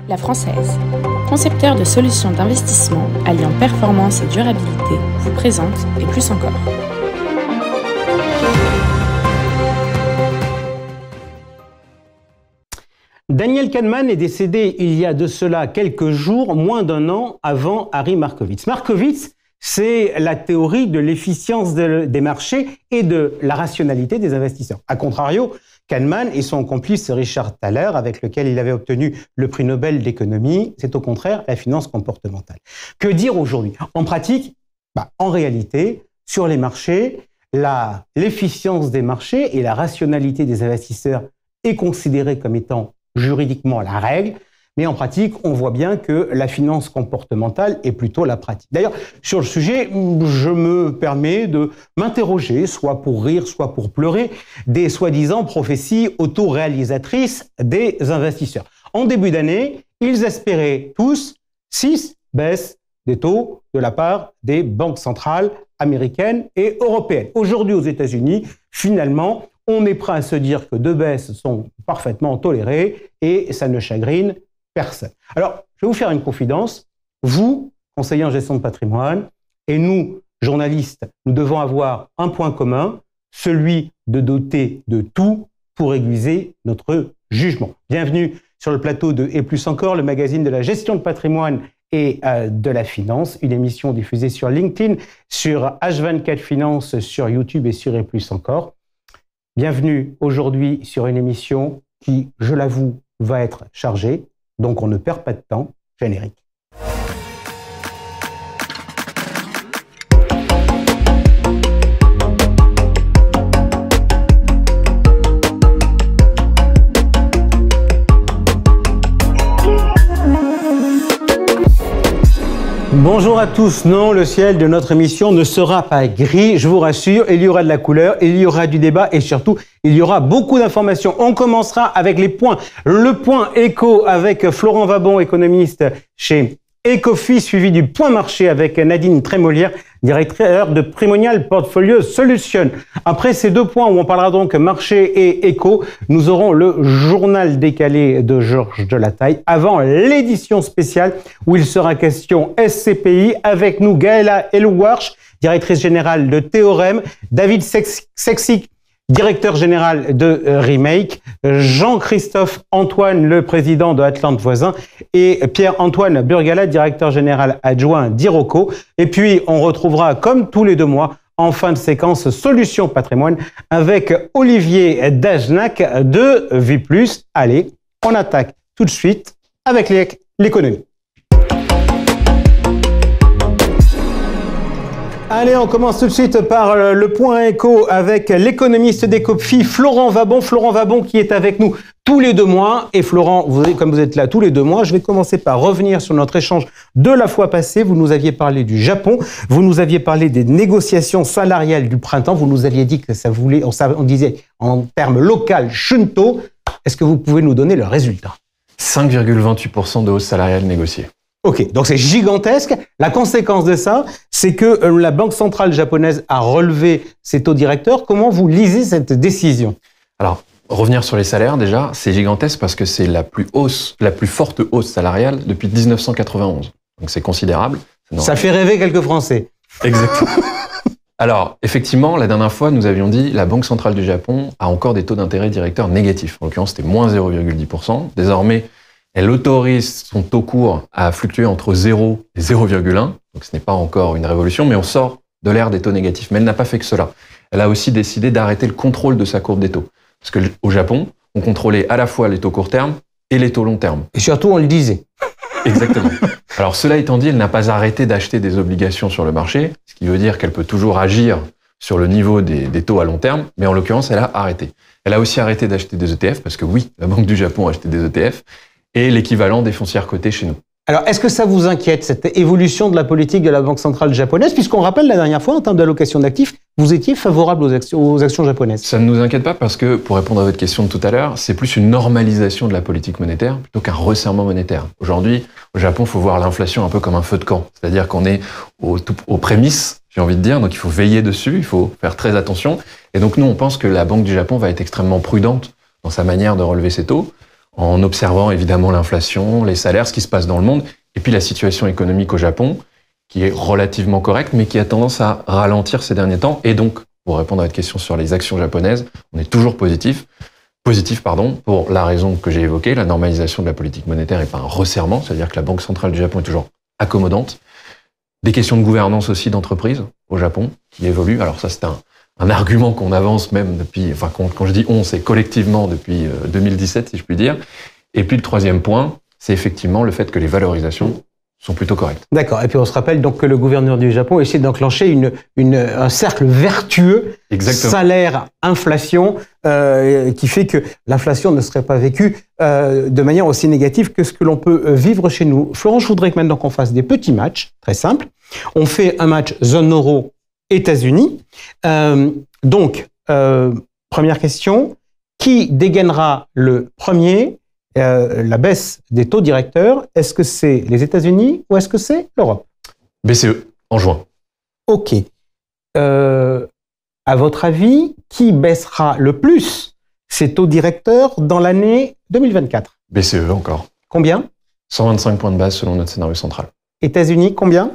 La Française, concepteur de solutions d'investissement alliant performance et durabilité, vous présente et plus encore. Daniel Kahneman est décédé il y a de cela quelques jours, moins d'un an avant Harry Markowitz. Markowitz, c'est la théorie de l'efficience des marchés et de la rationalité des investisseurs. A contrario, Kahneman et son complice Richard Thaler, avec lequel il avait obtenu le prix Nobel d'économie, c'est au contraire la finance comportementale. Que dire aujourd'hui? En pratique, en réalité, sur les marchés, l'efficience des marchés et la rationalité des investisseurs est considérée comme étant juridiquement la règle, mais en pratique, on voit bien que la finance comportementale est plutôt la pratique. D'ailleurs, sur le sujet, je me permets de m'interroger, soit pour rire, soit pour pleurer, des soi-disant prophéties autoréalisatrices des investisseurs. En début d'année, ils espéraient tous 6 baisses des taux de la part des banques centrales américaines et européennes. Aujourd'hui, aux États-Unis, finalement, on est prêt à se dire que 2 baisses sont parfaitement tolérées et ça ne chagrine personne. Alors, je vais vous faire une confidence. Vous, conseillers en gestion de patrimoine, et nous, journalistes, nous devons avoir un point commun, celui de doter de tout pour aiguiser notre jugement. Bienvenue sur le plateau de Et plus encore, le magazine de la gestion de patrimoine et de la finance, une émission diffusée sur LinkedIn, sur H24 Finance, sur YouTube et sur Et plus encore. Bienvenue aujourd'hui sur une émission qui, je l'avoue, va être chargée, donc on ne perd pas de temps. Générique. Bonjour à tous. Non, le ciel de notre émission ne sera pas gris, je vous rassure. Il y aura de la couleur, il y aura du débat et surtout, il y aura beaucoup d'informations. On commencera avec les points. Le point éco avec Florent Vabon, économiste chez Ecofi, suivi du point marché avec Nadine Trémolière, directeur de Primonial Portfolio Solutions. Après ces 2 points où on parlera donc marché et éco, nous aurons le journal décalé de Georges Delataille avant l'édition spéciale où il sera question SCPI avec nous Gaëla Elouarch, directrice générale de Théorème, David Sexic, directeur général de Remake, Jean-Christophe Antoine, le président de Atlante Voisin, et Pierre-Antoine Burgala, directeur général adjoint d'Iroco. Et puis, on retrouvera, comme tous les 2 mois, en fin de séquence, Solutions Patrimoine avec Olivier Dagenac de Vie+. Allez, on attaque tout de suite avec l'économie. Allez, on commence tout de suite par le point éco avec l'économiste d'Ecofi, Florent Vabon. Florent Vabon qui est avec nous tous les 2 mois. Et Florent, comme vous êtes là tous les 2 mois, je vais commencer par revenir sur notre échange de la fois passée. Vous nous aviez parlé du Japon, vous nous aviez parlé des négociations salariales du printemps, vous nous aviez dit que ça voulait, on disait en termes local, shunto. Est-ce que vous pouvez nous donner le résultat? 5,28% de hausse salariale négociée. Ok, donc c'est gigantesque. La conséquence de ça, c'est que la Banque centrale japonaise a relevé ses taux directeurs. Comment vous lisez cette décision? Alors, revenir sur les salaires, déjà, c'est gigantesque parce que c'est la plus forte hausse salariale depuis 1991. Donc c'est considérable. Ça fait rêver quelques Français. Exactement. Alors, effectivement, la dernière fois, nous avions dit la Banque centrale du Japon a encore des taux d'intérêt directeurs négatifs. En l'occurrence, c'était moins 0,10%. Désormais, elle autorise son taux court à fluctuer entre 0 et 0,1. Donc ce n'est pas encore une révolution, mais on sort de l'ère des taux négatifs. Mais elle n'a pas fait que cela. Elle a aussi décidé d'arrêter le contrôle de sa courbe des taux. Parce qu'au Japon, on contrôlait à la fois les taux court terme et les taux long terme. Et surtout, on le disait. Exactement. Alors cela étant dit, elle n'a pas arrêté d'acheter des obligations sur le marché, ce qui veut dire qu'elle peut toujours agir sur le niveau des taux à long terme, mais en l'occurrence, elle a arrêté. Elle a aussi arrêté d'acheter des ETF, parce que oui, la Banque du Japon a acheté des ETF, et l'équivalent des foncières cotées chez nous. Alors, est-ce que ça vous inquiète, cette évolution de la politique de la Banque centrale japonaise, puisqu'on rappelle la dernière fois, en termes d'allocation d'actifs, vous étiez favorable aux actions japonaises? Ça ne nous inquiète pas parce que, pour répondre à votre question de tout à l'heure, c'est plus une normalisation de la politique monétaire plutôt qu'un resserrement monétaire. Aujourd'hui, au Japon, il faut voir l'inflation un peu comme un feu de camp. C'est-à-dire qu'on est aux prémices, j'ai envie de dire, donc il faut veiller dessus, il faut faire très attention. Et donc nous, on pense que la Banque du Japon va être extrêmement prudente dans sa manière de relever ses taux. en observant évidemment l'inflation, les salaires, ce qui se passe dans le monde, et puis la situation économique au Japon, qui est relativement correcte, mais qui a tendance à ralentir ces derniers temps. Et donc, pour répondre à votre question sur les actions japonaises, on est toujours positif, pour la raison que j'ai évoquée, la normalisation de la politique monétaire et pas un resserrement, c'est-à-dire que la Banque centrale du Japon est toujours accommodante. Des questions de gouvernance aussi d'entreprise au Japon qui évoluent. Alors ça, c'est un argument qu'on avance même depuis, enfin quand je dis on, c'est collectivement depuis 2017, si je puis dire. Et puis le troisième point, c'est effectivement le fait que les valorisations sont plutôt correctes. D'accord. Et puis on se rappelle donc que le gouverneur du Japon essaie d'enclencher un cercle vertueux, salaire-inflation, qui fait que l'inflation ne serait pas vécue de manière aussi négative que ce que l'on peut vivre chez nous. Florent, je voudrais que maintenant qu'on fasse des petits matchs, très simples. On fait un match zone euro États-Unis. Première question, qui dégainera le premier la baisse des taux directeurs? Est-ce que c'est les États-Unis ou est-ce que c'est l'Europe? BCE, en juin. OK. À votre avis, qui baissera le plus ses taux directeurs dans l'année 2024? BCE encore. Combien? 125 points de base selon notre scénario central. États-Unis, combien?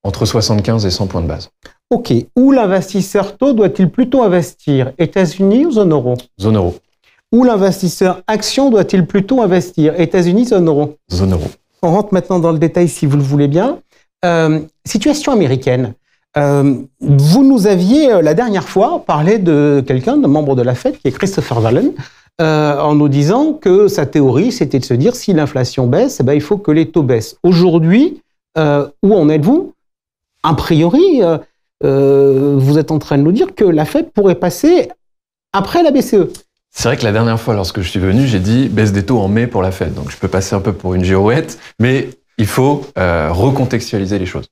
Entre 75 et 100 points de base. OK. Où l'investisseur taux doit-il plutôt investir? États-Unis ou zone euro? Zone euro. Où l'investisseur action doit-il plutôt investir? États-Unis, zone euro? Zone euro. On rentre maintenant dans le détail si vous le voulez bien. Situation américaine. Vous nous aviez la dernière fois parlé de quelqu'un, d'un membre de la Fed, qui est Christopher Wallen, en nous disant que sa théorie, c'était de se dire si l'inflation baisse, il faut que les taux baissent. Aujourd'hui, où en êtes-vous? A priori, vous êtes en train de nous dire que la Fed pourrait passer après la BCE. C'est vrai que la dernière fois, lorsque je suis venu, j'ai dit baisse des taux en mai pour la Fed. Donc je peux passer un peu pour une girouette, mais il faut recontextualiser les choses.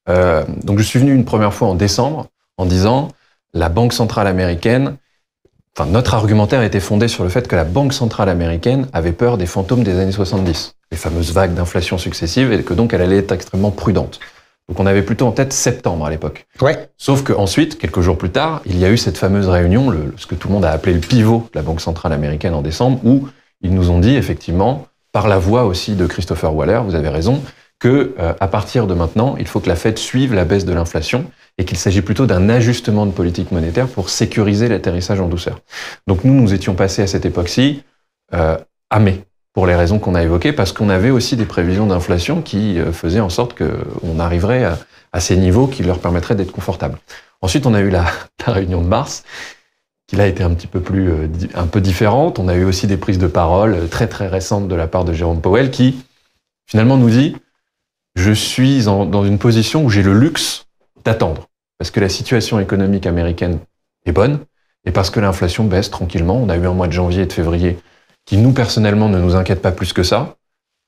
Donc je suis venu une première fois en décembre en disant la Banque centrale américaine, notre argumentaire était fondé sur le fait que la Banque centrale américaine avait peur des fantômes des années 70, les fameuses vagues d'inflation successives, et que donc elle allait être extrêmement prudente. Donc on avait plutôt en tête septembre à l'époque. Ouais. Sauf qu'ensuite, quelques jours plus tard, il y a eu cette fameuse réunion, ce que tout le monde a appelé le pivot de la Banque centrale américaine en décembre, où ils nous ont dit effectivement, par la voix aussi de Christopher Waller, vous avez raison, que à partir de maintenant, il faut que la Fed suive la baisse de l'inflation et qu'il s'agit plutôt d'un ajustement de politique monétaire pour sécuriser l'atterrissage en douceur. Donc nous étions passés à cette époque-ci à mai, pour les raisons qu'on a évoquées, parce qu'on avait aussi des prévisions d'inflation qui faisaient en sorte qu'on arriverait à ces niveaux qui leur permettraient d'être confortables. Ensuite, on a eu la réunion de mars, qui là était un peu différente. On a eu aussi des prises de parole très très récentes de la part de Jérôme Powell, qui finalement nous dit « Je suis dans une position où j'ai le luxe d'attendre, parce que la situation économique américaine est bonne, et parce que l'inflation baisse tranquillement. On a eu un mois de janvier et de février qui, nous, personnellement, ne nous inquiète pas plus que ça.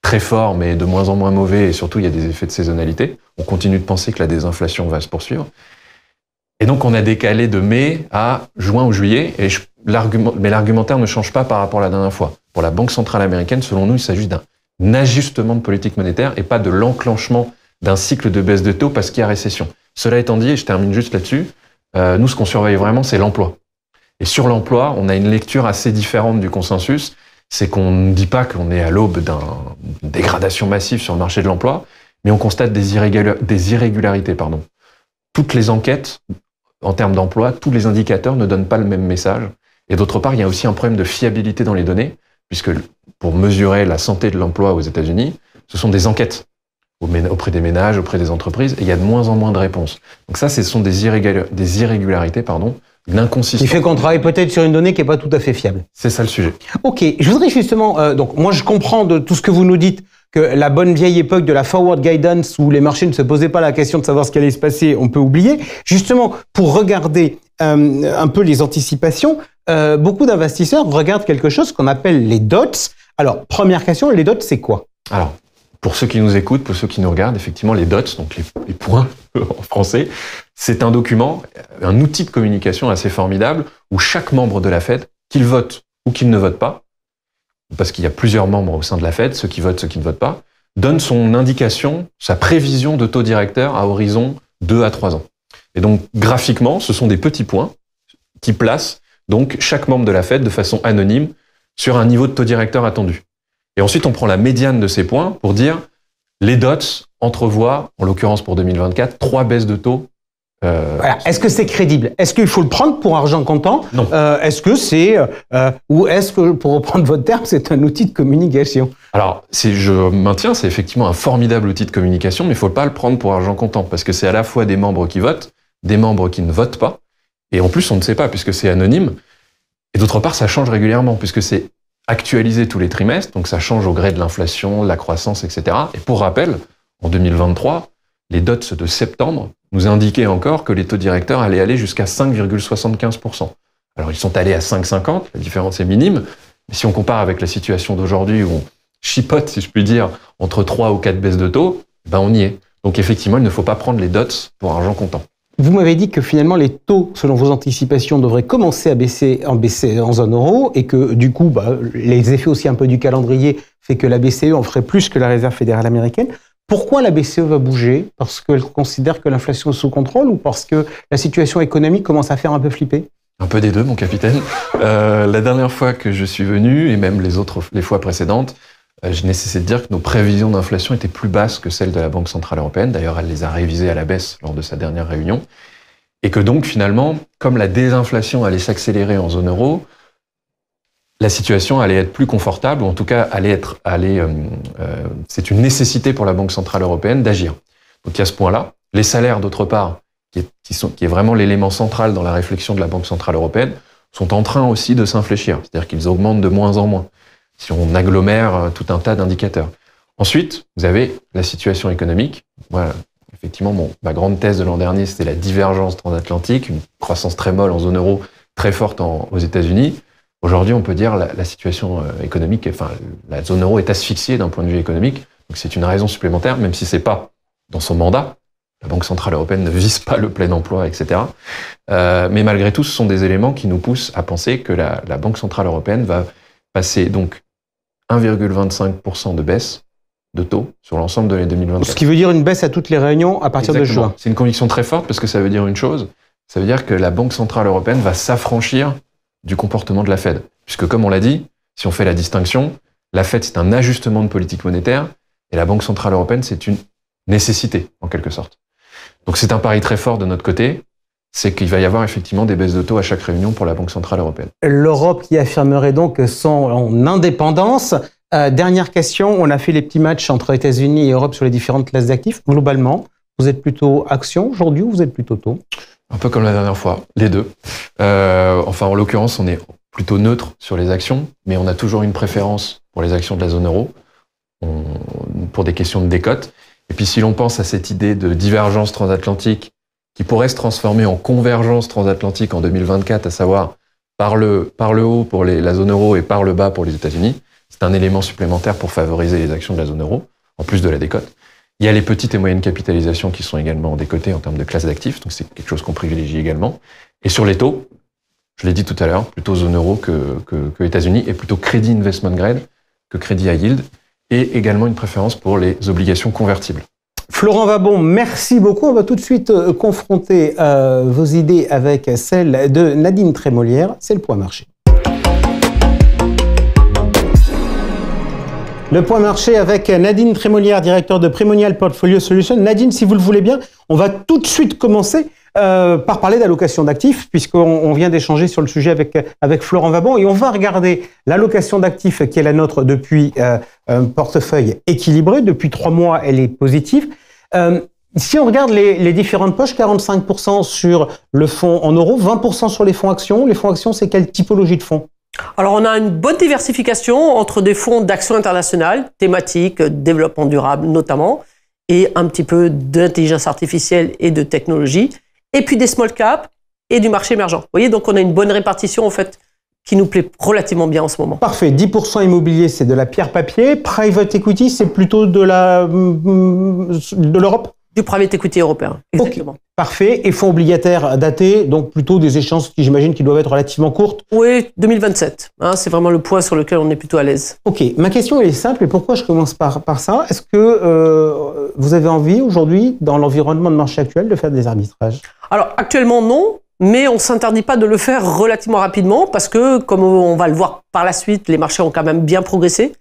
Très fort, mais de moins en moins mauvais, et surtout, il y a des effets de saisonnalité. On continue de penser que la désinflation va se poursuivre. Et donc, on a décalé de mai à juin ou juillet, mais l'argumentaire ne change pas par rapport à la dernière fois. Pour la Banque centrale américaine, selon nous, il s'agit d'un ajustement de politique monétaire et pas de l'enclenchement d'un cycle de baisse de taux parce qu'il y a récession. Cela étant dit, et je termine juste là-dessus, nous, ce qu'on surveille vraiment, c'est l'emploi. Et sur l'emploi, on a une lecture assez différente du consensus. C'est qu'on ne dit pas qu'on est à l'aube d'une dégradation massive sur le marché de l'emploi, mais on constate des irrégularités. Toutes les enquêtes, en termes d'emploi, tous les indicateurs ne donnent pas le même message. Et d'autre part, il y a aussi un problème de fiabilité dans les données, puisque pour mesurer la santé de l'emploi aux États-Unis, ce sont des enquêtes auprès des ménages, auprès des entreprises, et il y a de moins en moins de réponses. Donc ça, ce sont des irrégularités, l'inconsistance. Il fait qu'on travaille peut-être sur une donnée qui n'est pas tout à fait fiable. C'est ça le sujet. Ok, je voudrais justement, donc moi je comprends de tout ce que vous nous dites, que la bonne vieille époque de la forward guidance où les marchés ne se posaient pas la question de savoir ce qui allait se passer, on peut oublier. Justement, pour regarder un peu les anticipations, beaucoup d'investisseurs regardent quelque chose qu'on appelle les dots. Alors, première question, les dots, c'est quoi? Alors, pour ceux qui nous écoutent, pour ceux qui nous regardent, effectivement, les dots, donc les points en français, c'est un document, un outil de communication assez formidable où chaque membre de la Fed, qu'il vote ou qu'il ne vote pas, parce qu'il y a plusieurs membres au sein de la Fed, ceux qui votent, ceux qui ne votent pas, donne son indication, sa prévision de taux directeur à horizon 2 à 3 ans. Et donc, graphiquement, ce sont des petits points qui placent donc chaque membre de la Fed de façon anonyme sur un niveau de taux directeur attendu. Et ensuite, on prend la médiane de ces points pour dire les dots entrevoient, en l'occurrence pour 2024, 3 baisses de taux. Voilà. Est-ce que c'est crédible? Est-ce qu'il faut le prendre pour argent comptant? Non. Est-ce que c'est ou est-ce que, pour reprendre votre terme, c'est un outil de communication? Alors, je maintiens, c'est effectivement un formidable outil de communication, mais il ne faut pas le prendre pour argent comptant, parce que c'est à la fois des membres qui votent, des membres qui ne votent pas, et en plus, on ne sait pas, puisque c'est anonyme, et d'autre part, ça change régulièrement, puisque c'est actualisé tous les trimestres, donc ça change au gré de l'inflation, de la croissance, etc. Et pour rappel, en 2023, les dots de septembre nous indiquaient encore que les taux directeurs allaient aller jusqu'à 5,75%. Alors, ils sont allés à 5,50, la différence est minime, mais si on compare avec la situation d'aujourd'hui où on chipote, si je puis dire, entre 3 ou 4 baisses de taux, ben on y est. Donc effectivement, il ne faut pas prendre les dots pour argent comptant. Vous m'avez dit que finalement les taux, selon vos anticipations, devraient commencer à baisser en zone euro et que du coup, les effets aussi un peu du calendrier fait que la BCE en ferait plus que la Réserve fédérale américaine. Pourquoi la BCE va bouger? Parce qu'elle considère que l'inflation est sous contrôle ou parce que la situation économique commence à faire un peu flipper? Un peu des deux, mon capitaine. La dernière fois que je suis venu, et même les fois précédentes, je n'ai cessé de dire que nos prévisions d'inflation étaient plus basses que celles de la Banque Centrale Européenne. D'ailleurs, elle les a révisées à la baisse lors de sa dernière réunion. Et que donc, finalement, comme la désinflation allait s'accélérer en zone euro, la situation allait être plus confortable, ou en tout cas, c'est une nécessité pour la Banque Centrale Européenne d'agir. Donc, il y a ce point-là. Les salaires, d'autre part, qui est vraiment l'élément central dans la réflexion de la Banque Centrale Européenne, sont en train aussi de s'infléchir. C'est-à-dire qu'ils augmentent de moins en moins, si on agglomère tout un tas d'indicateurs. Ensuite, vous avez la situation économique. Voilà. Effectivement, ma grande thèse de l'an dernier, c'était la divergence transatlantique, une croissance très molle en zone euro, très forte aux États-Unis. Aujourd'hui, on peut dire la situation économique, enfin, la zone euro est asphyxiée d'un point de vue économique. Donc c'est une raison supplémentaire, même si c'est pas dans son mandat. La Banque Centrale Européenne ne vise pas le plein emploi, etc. Mais malgré tout, ce sont des éléments qui nous poussent à penser que la Banque Centrale Européenne va passer donc 1,25% de baisse de taux sur l'ensemble de l'année 2024. Ce qui veut dire une baisse à toutes les réunions à partir de juin. C'est une conviction très forte parce que ça veut dire une chose, ça veut dire que la Banque Centrale Européenne va s'affranchir du comportement de la Fed. Puisque comme on l'a dit, si on fait la distinction, la Fed c'est un ajustement de politique monétaire et la Banque Centrale Européenne c'est une nécessité en quelque sorte. Donc c'est un pari très fort de notre côté, c'est qu'il va y avoir effectivement des baisses de taux à chaque réunion pour la Banque Centrale Européenne. L'Europe qui affirmerait donc son indépendance. Dernière question, on a fait les petits matchs entre États-Unis et Europe sur les différentes classes d'actifs. Globalement, vous êtes plutôt action aujourd'hui ou vous êtes plutôt taux? Un peu comme la dernière fois, les deux. Enfin, en l'occurrence, on est plutôt neutre sur les actions, mais on a toujours une préférence pour les actions de la zone euro, pour des questions de décote. Et puis si l'on pense à cette idée de divergence transatlantique qui pourrait se transformer en convergence transatlantique en 2024, à savoir par le haut pour la zone euro et par le bas pour les États-Unis, c'est un élément supplémentaire pour favoriser les actions de la zone euro, en plus de la décote. Il y a les petites et moyennes capitalisations qui sont également décotées en termes de classe d'actifs, donc c'est quelque chose qu'on privilégie également. Et sur les taux, je l'ai dit tout à l'heure, plutôt zone euro que États-Unis, et plutôt crédit investment grade que crédit high yield, et également une préférence pour les obligations convertibles. Florent Wabon, merci beaucoup. On va tout de suite confronter vos idées avec celles de Nadine Trémolière. C'est le point marché. Le point marché avec Nadine Trémolière, directeur de Primonial Portfolio Solutions. Nadine, si vous le voulez bien, on va tout de suite commencer par parler d'allocation d'actifs, puisqu'on vient d'échanger sur le sujet avec Florent Wabon, et on va regarder l'allocation d'actifs qui est la nôtre depuis un portefeuille équilibré. Depuis 3 mois, elle est positive. Si on regarde les différentes poches, 45% sur le fonds en euros, 20% sur les fonds actions. Les fonds actions, c'est quelle typologie de fonds? Alors, on a une bonne diversification entre des fonds d'action internationale, thématiques, développement durable notamment, et un petit peu d'intelligence artificielle et de technologie, et puis des small caps et du marché émergent. Vous voyez, donc on a une bonne répartition en fait qui nous plaît relativement bien en ce moment. Parfait. 10% immobilier, c'est de la pierre-papier. Private equity, c'est plutôt de l'Europe? Du private equity européen, exactement. Okay. Parfait. Et fonds obligataires datés, donc plutôt des échéances qui, j'imagine, qui doivent être relativement courtes? Oui, 2027. Hein, c'est vraiment le point sur lequel on est plutôt à l'aise. Ok. Ma question est simple, et pourquoi je commence par ça? Est-ce que vous avez envie, aujourd'hui, dans l'environnement de marché actuel, de faire des arbitrages? Alors, actuellement, non. Mais on ne s'interdit pas de le faire relativement rapidement parce que, comme on va le voir par la suite, les marchés ont quand même bien progressé.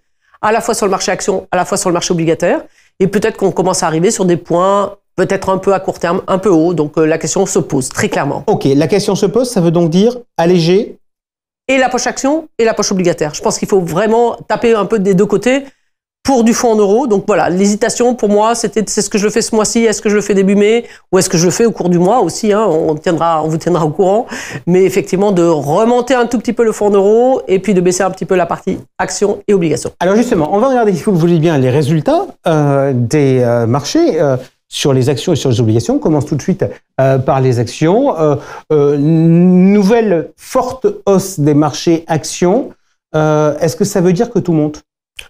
à la fois sur le marché action, à la fois sur le marché obligataire. Et peut-être qu'on commence à arriver sur des points peut-être un peu à court terme, un peu haut. Donc la question se pose très clairement. Ok, la question se pose, ça veut donc dire alléger et la poche action et la poche obligataire. Je pense qu'il faut vraiment taper un peu des deux côtés pour du fonds en euros. Donc voilà, l'hésitation pour moi, c'est ce que je le fais ce mois-ci, est-ce que je le fais début mai ou est-ce que je le fais au cours du mois aussi, hein, on vous tiendra au courant. Mais effectivement, de remonter un tout petit peu le fonds en euros et puis de baisser un petit peu la partie actions et obligations. Alors justement, on va regarder, si vous le voulez bien, les résultats des marchés sur les actions et sur les obligations. On commence tout de suite par les actions. Nouvelle forte hausse des marchés actions. Est-ce que ça veut dire que tout monte ?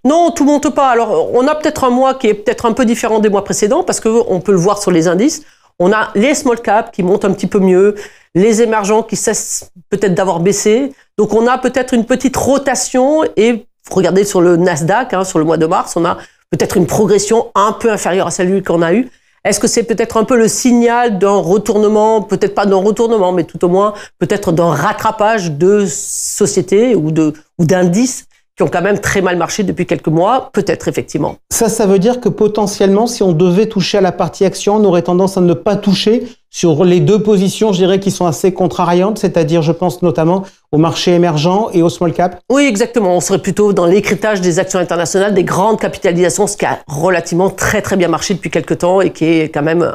Non, tout monte pas. Alors, on a peut-être un mois qui est peut-être un peu différent des mois précédents parce qu'on peut le voir sur les indices. On a les small caps qui montent un petit peu mieux, les émergents qui cessent peut-être d'avoir baissé. Donc, on a peut-être une petite rotation et regardez sur le Nasdaq, hein, sur le mois de mars, on a peut-être une progression un peu inférieure à celle qu'on a eue. Est-ce que c'est peut-être un peu le signal d'un retournement, peut-être pas d'un retournement, mais tout au moins peut-être d'un rattrapage de sociétés ou d'indices qui ont quand même très mal marché depuis quelques mois, peut-être effectivement. Ça veut dire que potentiellement, si on devait toucher à la partie action, on aurait tendance à ne pas toucher sur les deux positions, je dirais, qui sont assez contrariantes, c'est-à-dire, je pense notamment au marché émergent et au small cap. Oui, exactement. On serait plutôt dans l'écritage des actions internationales, des grandes capitalisations, ce qui a relativement très très bien marché depuis quelques temps et qui est quand même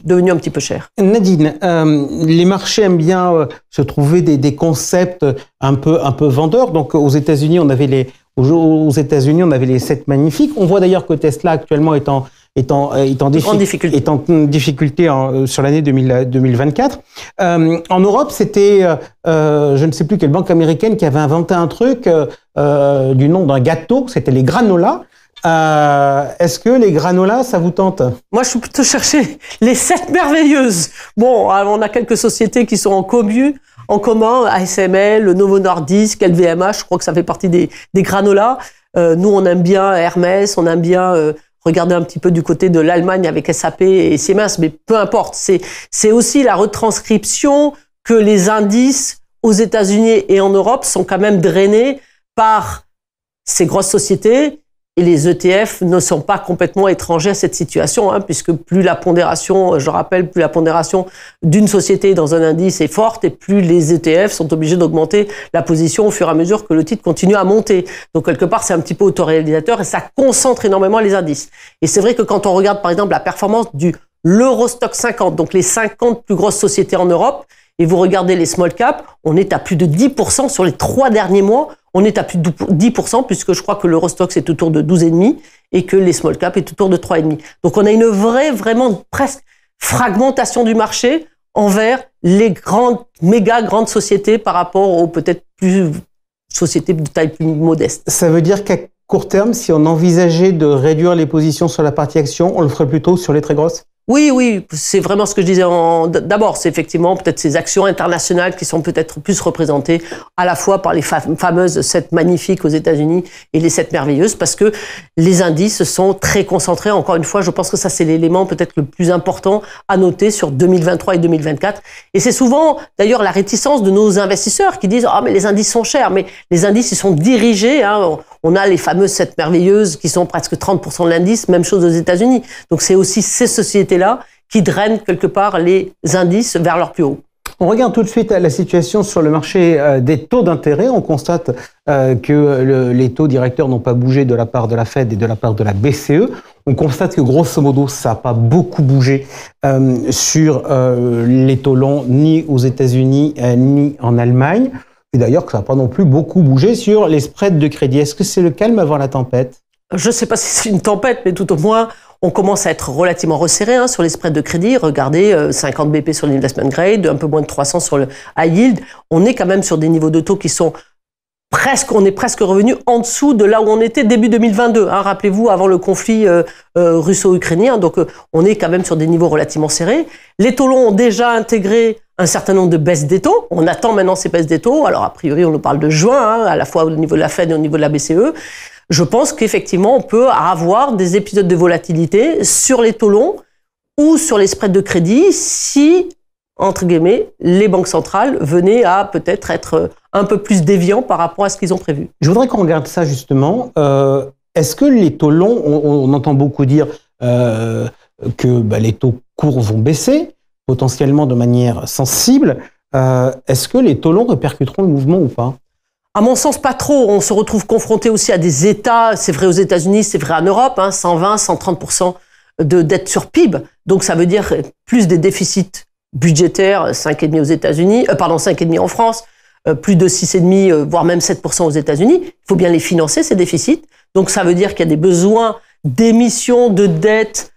devenu un petit peu cher. Nadine, les marchés aiment bien se trouver des concepts un peu vendeurs. Donc, aux États-Unis, on avait les 7 magnifiques. On voit d'ailleurs que Tesla actuellement est en difficulté sur l'année 2024. En Europe, c'était, je ne sais plus quelle banque américaine qui avait inventé un truc du nom d'un gâteau, c'était les granolas. Est-ce que les granolas, ça vous tente ? Moi, je suis plutôt chercher les 7 merveilleuses. Bon, on a quelques sociétés qui sont en commun, ASML, Novo Nordisk, LVMH, je crois que ça fait partie des granolas. Nous, on aime bien Hermès, on aime bien regarder un petit peu du côté de l'Allemagne avec SAP et Siemens, mais peu importe. C'est aussi la retranscription que les indices aux États-Unis et en Europe sont quand même drainés par ces grosses sociétés. Et les ETF ne sont pas complètement étrangers à cette situation, hein, puisque plus la pondération, je rappelle, plus la pondération d'une société dans un indice est forte et plus les ETF sont obligés d'augmenter la position au fur et à mesure que le titre continue à monter. Donc, quelque part, c'est un petit peu autoréalisateur et ça concentre énormément les indices. Et c'est vrai que quand on regarde, par exemple, la performance du l'Eurostock 50, donc les 50 plus grosses sociétés en Europe, et vous regardez les small caps, on est à plus de 10% sur les 3 derniers mois. On est à plus de 10%, puisque je crois que l'Eurostock, c'est autour de 12,5% et que les small caps est autour de 3,5%. Donc, on a une vraiment presque fragmentation du marché envers les méga grandes sociétés par rapport aux peut-être sociétés de taille plus modeste. Ça veut dire qu'à court terme, si on envisageait de réduire les positions sur la partie action, on le ferait plutôt sur les très grosses ? Oui, c'est vraiment ce que je disais d'abord. C'est effectivement peut-être ces actions internationales qui sont peut-être plus représentées à la fois par les fameuses 7 magnifiques aux États-Unis et les 7 merveilleuses, parce que les indices sont très concentrés. Encore une fois, je pense que ça, c'est l'élément peut-être le plus important à noter sur 2023 et 2024. Et c'est souvent, d'ailleurs, la réticence de nos investisseurs qui disent « Ah, mais les indices sont chers ». Mais les indices, ils sont dirigés. Hein. On a les fameuses 7 merveilleuses qui sont presque 30% de l'indice, même chose aux États-Unis. Donc, c'est aussi ces sociétés-là qui drainent quelque part les indices vers leur plus haut. On regarde tout de suite la situation sur le marché des taux d'intérêt. On constate que les taux directeurs n'ont pas bougé de la part de la Fed et de la part de la BCE. On constate que grosso modo, ça n'a pas beaucoup bougé sur les taux longs, ni aux États-Unis, ni en Allemagne. Et d'ailleurs, que ça n'a pas non plus beaucoup bougé sur les spreads de crédit. Est-ce que c'est le calme avant la tempête ? Je ne sais pas si c'est une tempête, mais tout au moins, on commence à être relativement resserré sur les spreads de crédit. Regardez, 50 BP sur l'investment grade, un peu moins de 300 sur le high yield. On est quand même sur des niveaux de taux qui sont on est presque revenu en dessous de là où on était début 2022. Hein, rappelez-vous, avant le conflit russo-ukrainien. Donc, on est quand même sur des niveaux relativement serrés. Les taux longs ont déjà intégré un certain nombre de baisses des taux. On attend maintenant ces baisses des taux. Alors, a priori, on nous parle de juin, à la fois au niveau de la Fed et au niveau de la BCE. Je pense qu'effectivement, on peut avoir des épisodes de volatilité sur les taux longs ou sur les spreads de crédit si, entre guillemets, les banques centrales venaient à peut-être être un peu plus déviants par rapport à ce qu'ils ont prévu. Je voudrais qu'on regarde ça justement. Est-ce que les taux longs, on entend beaucoup dire que les taux courts vont baisser, potentiellement de manière sensible. Est-ce que les taux longs répercuteront le mouvement ou pas? À mon sens, pas trop. On se retrouve confronté aussi à des États, c'est vrai aux États-Unis, c'est vrai en Europe, 120, 130% de dette sur PIB. Donc ça veut dire plus des déficits budgétaires, 5,5 aux États-Unis, 5,5 en France, plus de 6,5, voire même 7% aux États-Unis. Il faut bien les financer, ces déficits. Donc ça veut dire qu'il y a des besoins d'émissions de dette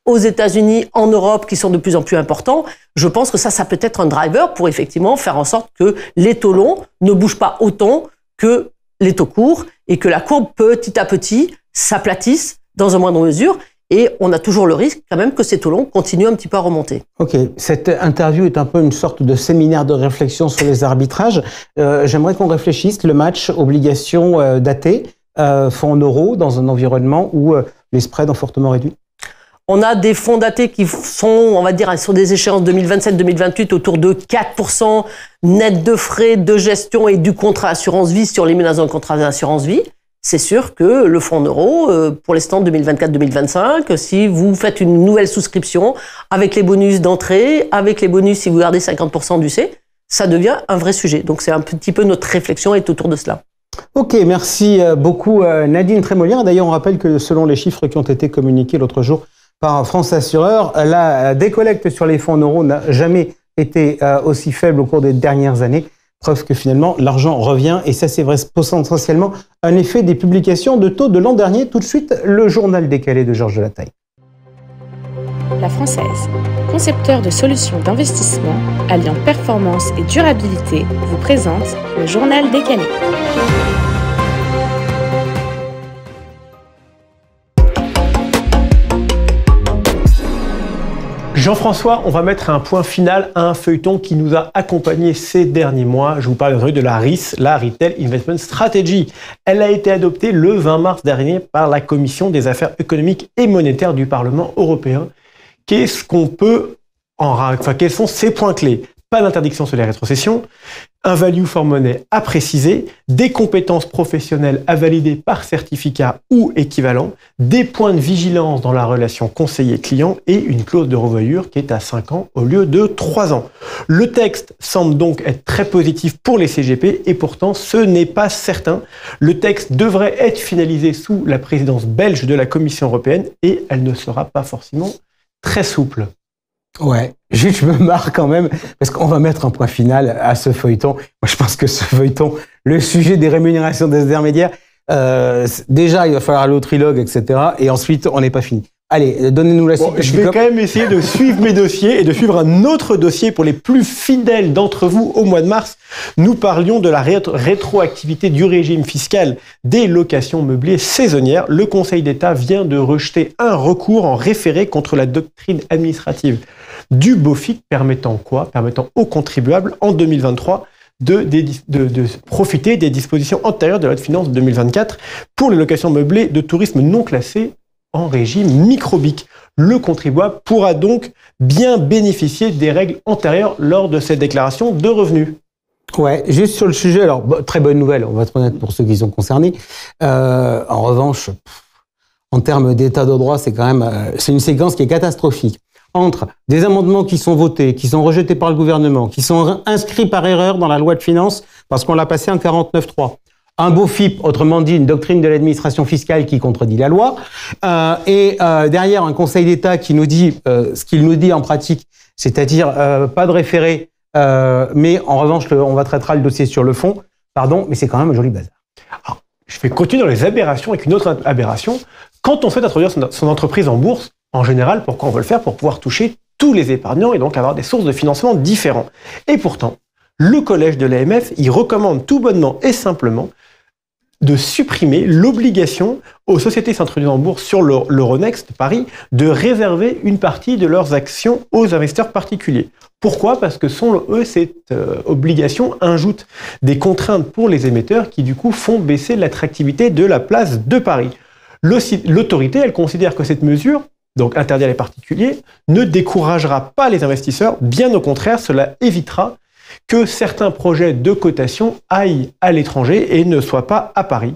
aux États-Unis, en Europe, qui sont de plus en plus importants. Je pense que ça peut être un driver pour effectivement faire en sorte que les taux longs ne bougent pas autant que les taux courts et que la courbe petit à petit s'aplatisse dans une moindre mesure. Et on a toujours le risque quand même que ces taux longs continuent un petit peu à remonter. Ok, cette interview est un peu une sorte de séminaire de réflexion sur les arbitrages. J'aimerais qu'on réfléchisse le match obligation datée, fonds en euros, dans un environnement où les spreads ont fortement réduit. On a des fonds datés qui sont, on va dire, sur des échéances 2027-2028 autour de 4% net de frais de gestion et du contrat assurance-vie sur l'élimination de contrat d'assurance-vie. C'est sûr que le fonds en euros, pour l'instant 2024-2025, si vous faites une nouvelle souscription avec les bonus d'entrée, avec les bonus si vous gardez 50% du C, ça devient un vrai sujet. Donc c'est un petit peu notre réflexion est autour de cela. Ok, merci beaucoup Nadine Trémolière. D'ailleurs, on rappelle que selon les chiffres qui ont été communiqués l'autre jour par France Assureur, la décollecte sur les fonds en euros n'a jamais été aussi faible au cours des dernières années. Preuve que finalement, l'argent revient et ça, c'est vrai, potentiellement un effet des publications de taux de l'an dernier. Tout de suite, le journal décalé de Georges Lataille. La Française, concepteur de solutions d'investissement alliant performance et durabilité, vous présente le journal décalé. Jean-François, on va mettre un point final à un feuilleton qui nous a accompagnés ces derniers mois. Je vous parle de la RIS, la Retail Investment Strategy. Elle a été adoptée le 20 mars dernier par la Commission des affaires économiques et monétaires du Parlement européen. Qu'est-ce qu'on peut quels sont ces points clés? Pas d'interdiction sur les rétrocessions, un value for money à préciser, des compétences professionnelles à valider par certificat ou équivalent, des points de vigilance dans la relation conseiller-client et une clause de revoyure qui est à 5 ans au lieu de 3 ans. Le texte semble donc être très positif pour les CGP et pourtant ce n'est pas certain. Le texte devrait être finalisé sous la présidence belge de la Commission européenne et elle ne sera pas forcément très souple. Ouais, juste je me marre quand même, parce qu'on va mettre un point final à ce feuilleton. Moi, je pense que ce feuilleton, le sujet des rémunérations des intermédiaires, déjà, il va falloir aller au trilogue, etc. Et ensuite, on n'est pas fini. Allez, donnez-nous la suite. Je vais quand même essayer de suivre mes dossiers et de suivre un autre dossier pour les plus fidèles d'entre vous. Au mois de mars, nous parlions de la rétroactivité du régime fiscal des locations meublées saisonnières. Le Conseil d'État vient de rejeter un recours en référé contre la doctrine administrative du BOFIC, permettant quoi? Permettant aux contribuables en 2023 de profiter des dispositions antérieures de la loi de finances 2024 pour les locations meublées de tourisme non classées en régime microbique. Le contribuable pourra donc bien bénéficier des règles antérieures lors de cette déclaration de revenus. Ouais, juste sur le sujet, alors très bonne nouvelle, on va être honnête pour ceux qui sont concernés. En revanche, en termes d'état de droit, c'est quand même c'est une séquence qui est catastrophique. Entre des amendements qui sont votés, qui sont rejetés par le gouvernement, qui sont inscrits par erreur dans la loi de finances parce qu'on l'a passé en 49.3. Un BOFIP, autrement dit une doctrine de l'administration fiscale qui contredit la loi, et derrière un Conseil d'État qui nous dit ce qu'il nous dit en pratique, c'est-à-dire pas de référé, mais en revanche on va traiter le dossier sur le fond. Pardon, mais c'est quand même un joli bazar. Alors, je vais continuer dans les aberrations avec une autre aberration. Quand on souhaite introduire son entreprise en bourse, en général, pourquoi on veut le faire? Pour pouvoir toucher tous les épargnants et donc avoir des sources de financement différents. Et pourtant, le collège de l'AMF, il recommande tout bonnement et simplement de supprimer l'obligation aux sociétés s'introduisant en bourse sur l'Euronext Paris de réserver une partie de leurs actions aux investisseurs particuliers. Pourquoi? Parce que selon eux, cette obligation ajoute des contraintes pour les émetteurs qui du coup font baisser l'attractivité de la place de Paris. L'autorité, elle considère que cette mesure, donc interdire les particuliers, ne découragera pas les investisseurs, bien au contraire, cela évitera que certains projets de cotation aillent à l'étranger et ne soient pas à Paris.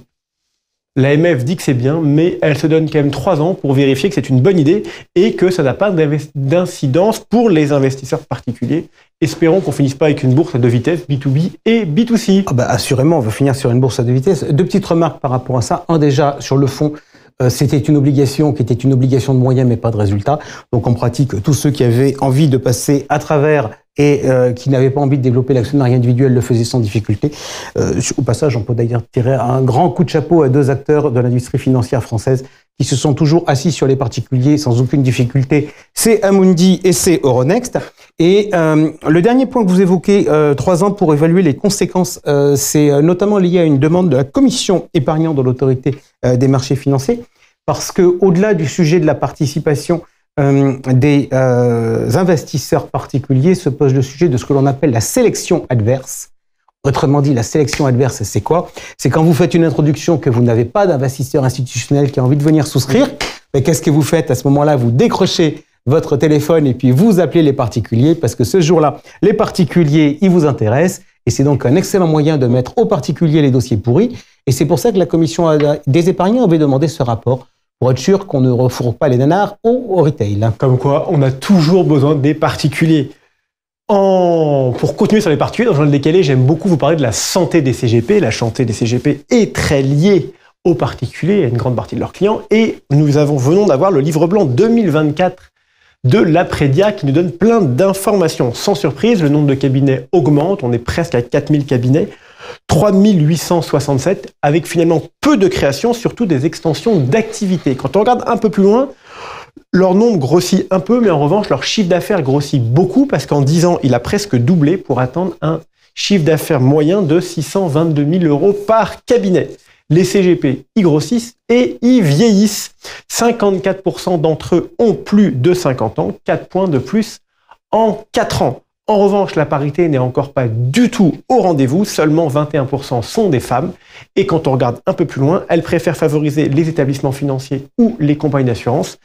L'AMF dit que c'est bien, mais elle se donne quand même 3 ans pour vérifier que c'est une bonne idée et que ça n'a pas d'incidence pour les investisseurs particuliers. Espérons qu'on finisse pas avec une bourse à 2 vitesses, B2B et B2C. Assurément, on veut finir sur une bourse à 2 vitesses. 2 petites remarques par rapport à ça. Un, déjà, sur le fond, c'était une obligation qui était une obligation de moyens mais pas de résultat. Donc en pratique, tous ceux qui avaient envie de passer à travers et qui n'avaient pas envie de développer l'actionnariat individuel le faisaient sans difficulté. Au passage, on peut d'ailleurs tirer un grand coup de chapeau à 2 acteurs de l'industrie financière française qui se sont toujours assis sur les particuliers sans aucune difficulté. C'est Amundi et c'est Euronext. Et le dernier point que vous évoquez, 3 ans pour évaluer les conséquences, c'est notamment lié à une demande de la commission épargnante de l'autorité des marchés financiers, parce que au-delà du sujet de la participation des investisseurs particuliers, se pose le sujet de ce que l'on appelle la sélection adverse. Autrement dit, la sélection adverse, c'est quoi? C'est quand vous faites une introduction que vous n'avez pas d'investisseur institutionnel qui a envie de venir souscrire. Mais qu'est-ce que vous faites à ce moment-là? Vous décrochez votre téléphone et puis vous appelez les particuliers parce que ce jour-là, les particuliers, ils vous intéressent. Et c'est donc un excellent moyen de mettre aux particuliers les dossiers pourris. Et c'est pour ça que la commission des épargnants avait demandé ce rapport pour être sûr qu'on ne refourgue pas les nanars au retail. Comme quoi, on a toujours besoin des particuliers. Pour continuer sur les particuliers, dans le journal décalé, j'aime beaucoup vous parler de la santé des CGP. La santé des CGP est très liée aux particuliers, à une grande partie de leurs clients. Et nous venons d'avoir le livre blanc 2024 de l'Apredia qui nous donne plein d'informations. Sans surprise, le nombre de cabinets augmente. On est presque à 4000 cabinets. 3867, avec finalement peu de création, surtout des extensions d'activité. Quand on regarde un peu plus loin, leur nombre grossit un peu, mais en revanche, leur chiffre d'affaires grossit beaucoup, parce qu'en 10 ans, il a presque doublé pour atteindre un chiffre d'affaires moyen de 622 000 euros par cabinet. Les CGP y grossissent et y vieillissent. 54% d'entre eux ont plus de 50 ans, 4 points de plus en 4 ans. En revanche, la parité n'est encore pas du tout au rendez-vous, seulement 21% sont des femmes. Et quand on regarde un peu plus loin, elles préfèrent favoriser les établissements financiers ou les compagnies d'assurance.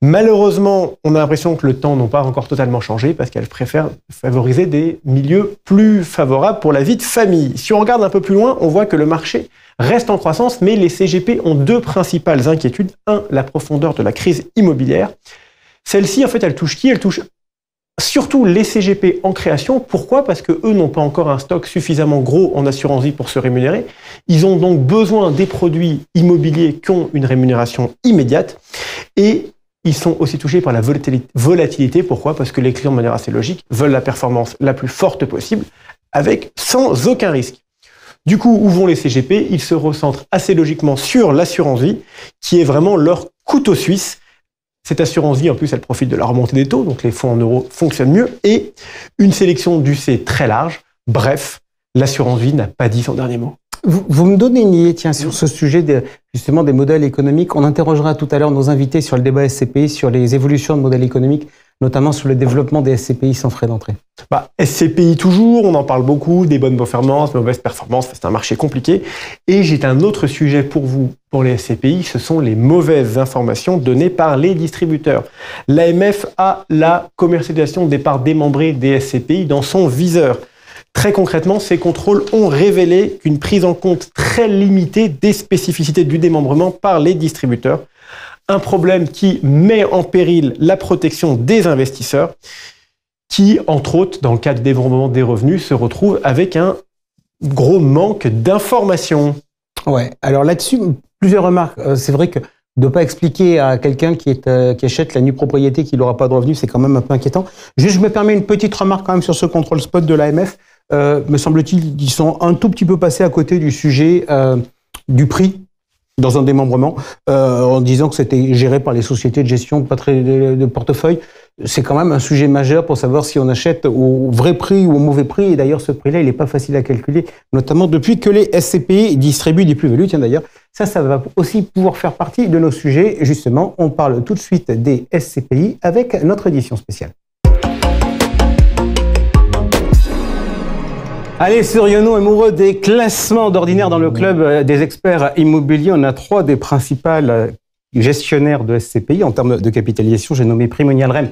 Malheureusement, on a l'impression que le temps n'a pas encore totalement changé parce qu'elles préfèrent favoriser des milieux plus favorables pour la vie de famille. Si on regarde un peu plus loin, on voit que le marché reste en croissance, mais les CGP ont 2 principales inquiétudes. 1, la profondeur de la crise immobilière. Celle-ci, en fait, elle touche qui? Elle touche surtout les CGP en création. Pourquoi? Parce que eux n'ont pas encore un stock suffisamment gros en assurance vie pour se rémunérer. Ils ont donc besoin des produits immobiliers qui ont une rémunération immédiate. Et ils sont aussi touchés par la volatilité. Pourquoi? Parce que les clients, de manière assez logique, veulent la performance la plus forte possible, sans aucun risque. Du coup, où vont les CGP? Ils se recentrent assez logiquement sur l'assurance vie, qui est vraiment leur couteau suisse. Cette assurance vie, en plus, elle profite de la remontée des taux, donc les fonds en euros fonctionnent mieux, et une sélection d'UC très large. Bref, l'assurance vie n'a pas dit son dernier mot. Vous me donnez une idée, tiens, sur ce sujet justement des modèles économiques. On interrogera tout à l'heure nos invités sur le débat SCPI, sur les évolutions de modèles économiques, notamment sur le développement des SCPI sans frais d'entrée. SCPI toujours, on en parle beaucoup, des bonnes performances, mauvaises performances, c'est un marché compliqué. Et j'ai un autre sujet pour vous, pour les SCPI, ce sont les mauvaises informations données par les distributeurs. L'AMF a la commercialisation des parts démembrées des SCPI dans son viseur. Très concrètement, ces contrôles ont révélé qu'une prise en compte très limitée des spécificités du démembrement par les distributeurs. Un problème qui met en péril la protection des investisseurs qui, entre autres, dans le cas du démembrement des revenus, se retrouvent avec un gros manque d'informations. Ouais, alors là-dessus, plusieurs remarques. C'est vrai que de ne pas expliquer à quelqu'un qui achète la nue propriété qu'il n'aura pas de revenus, c'est quand même un peu inquiétant. Juste, je me permets une petite remarque quand même sur ce contrôle spot de l'AMF. Me semble-t-il, ils sont un tout petit peu passés à côté du sujet du prix dans un démembrement, en disant que c'était géré par les sociétés de gestion de portefeuille. C'est quand même un sujet majeur pour savoir si on achète au vrai prix ou au mauvais prix. Et d'ailleurs, ce prix-là, il n'est pas facile à calculer, notamment depuis que les SCPI distribuent des plus-values. Tiens, d'ailleurs, ça va aussi pouvoir faire partie de nos sujets. Justement, on parle tout de suite des SCPI avec notre édition spéciale. Allez, serions-nous amoureux des classements d'ordinaire dans le club des experts immobiliers? On a 3 des principales gestionnaires de SCPI en termes de capitalisation. J'ai nommé Primonial REM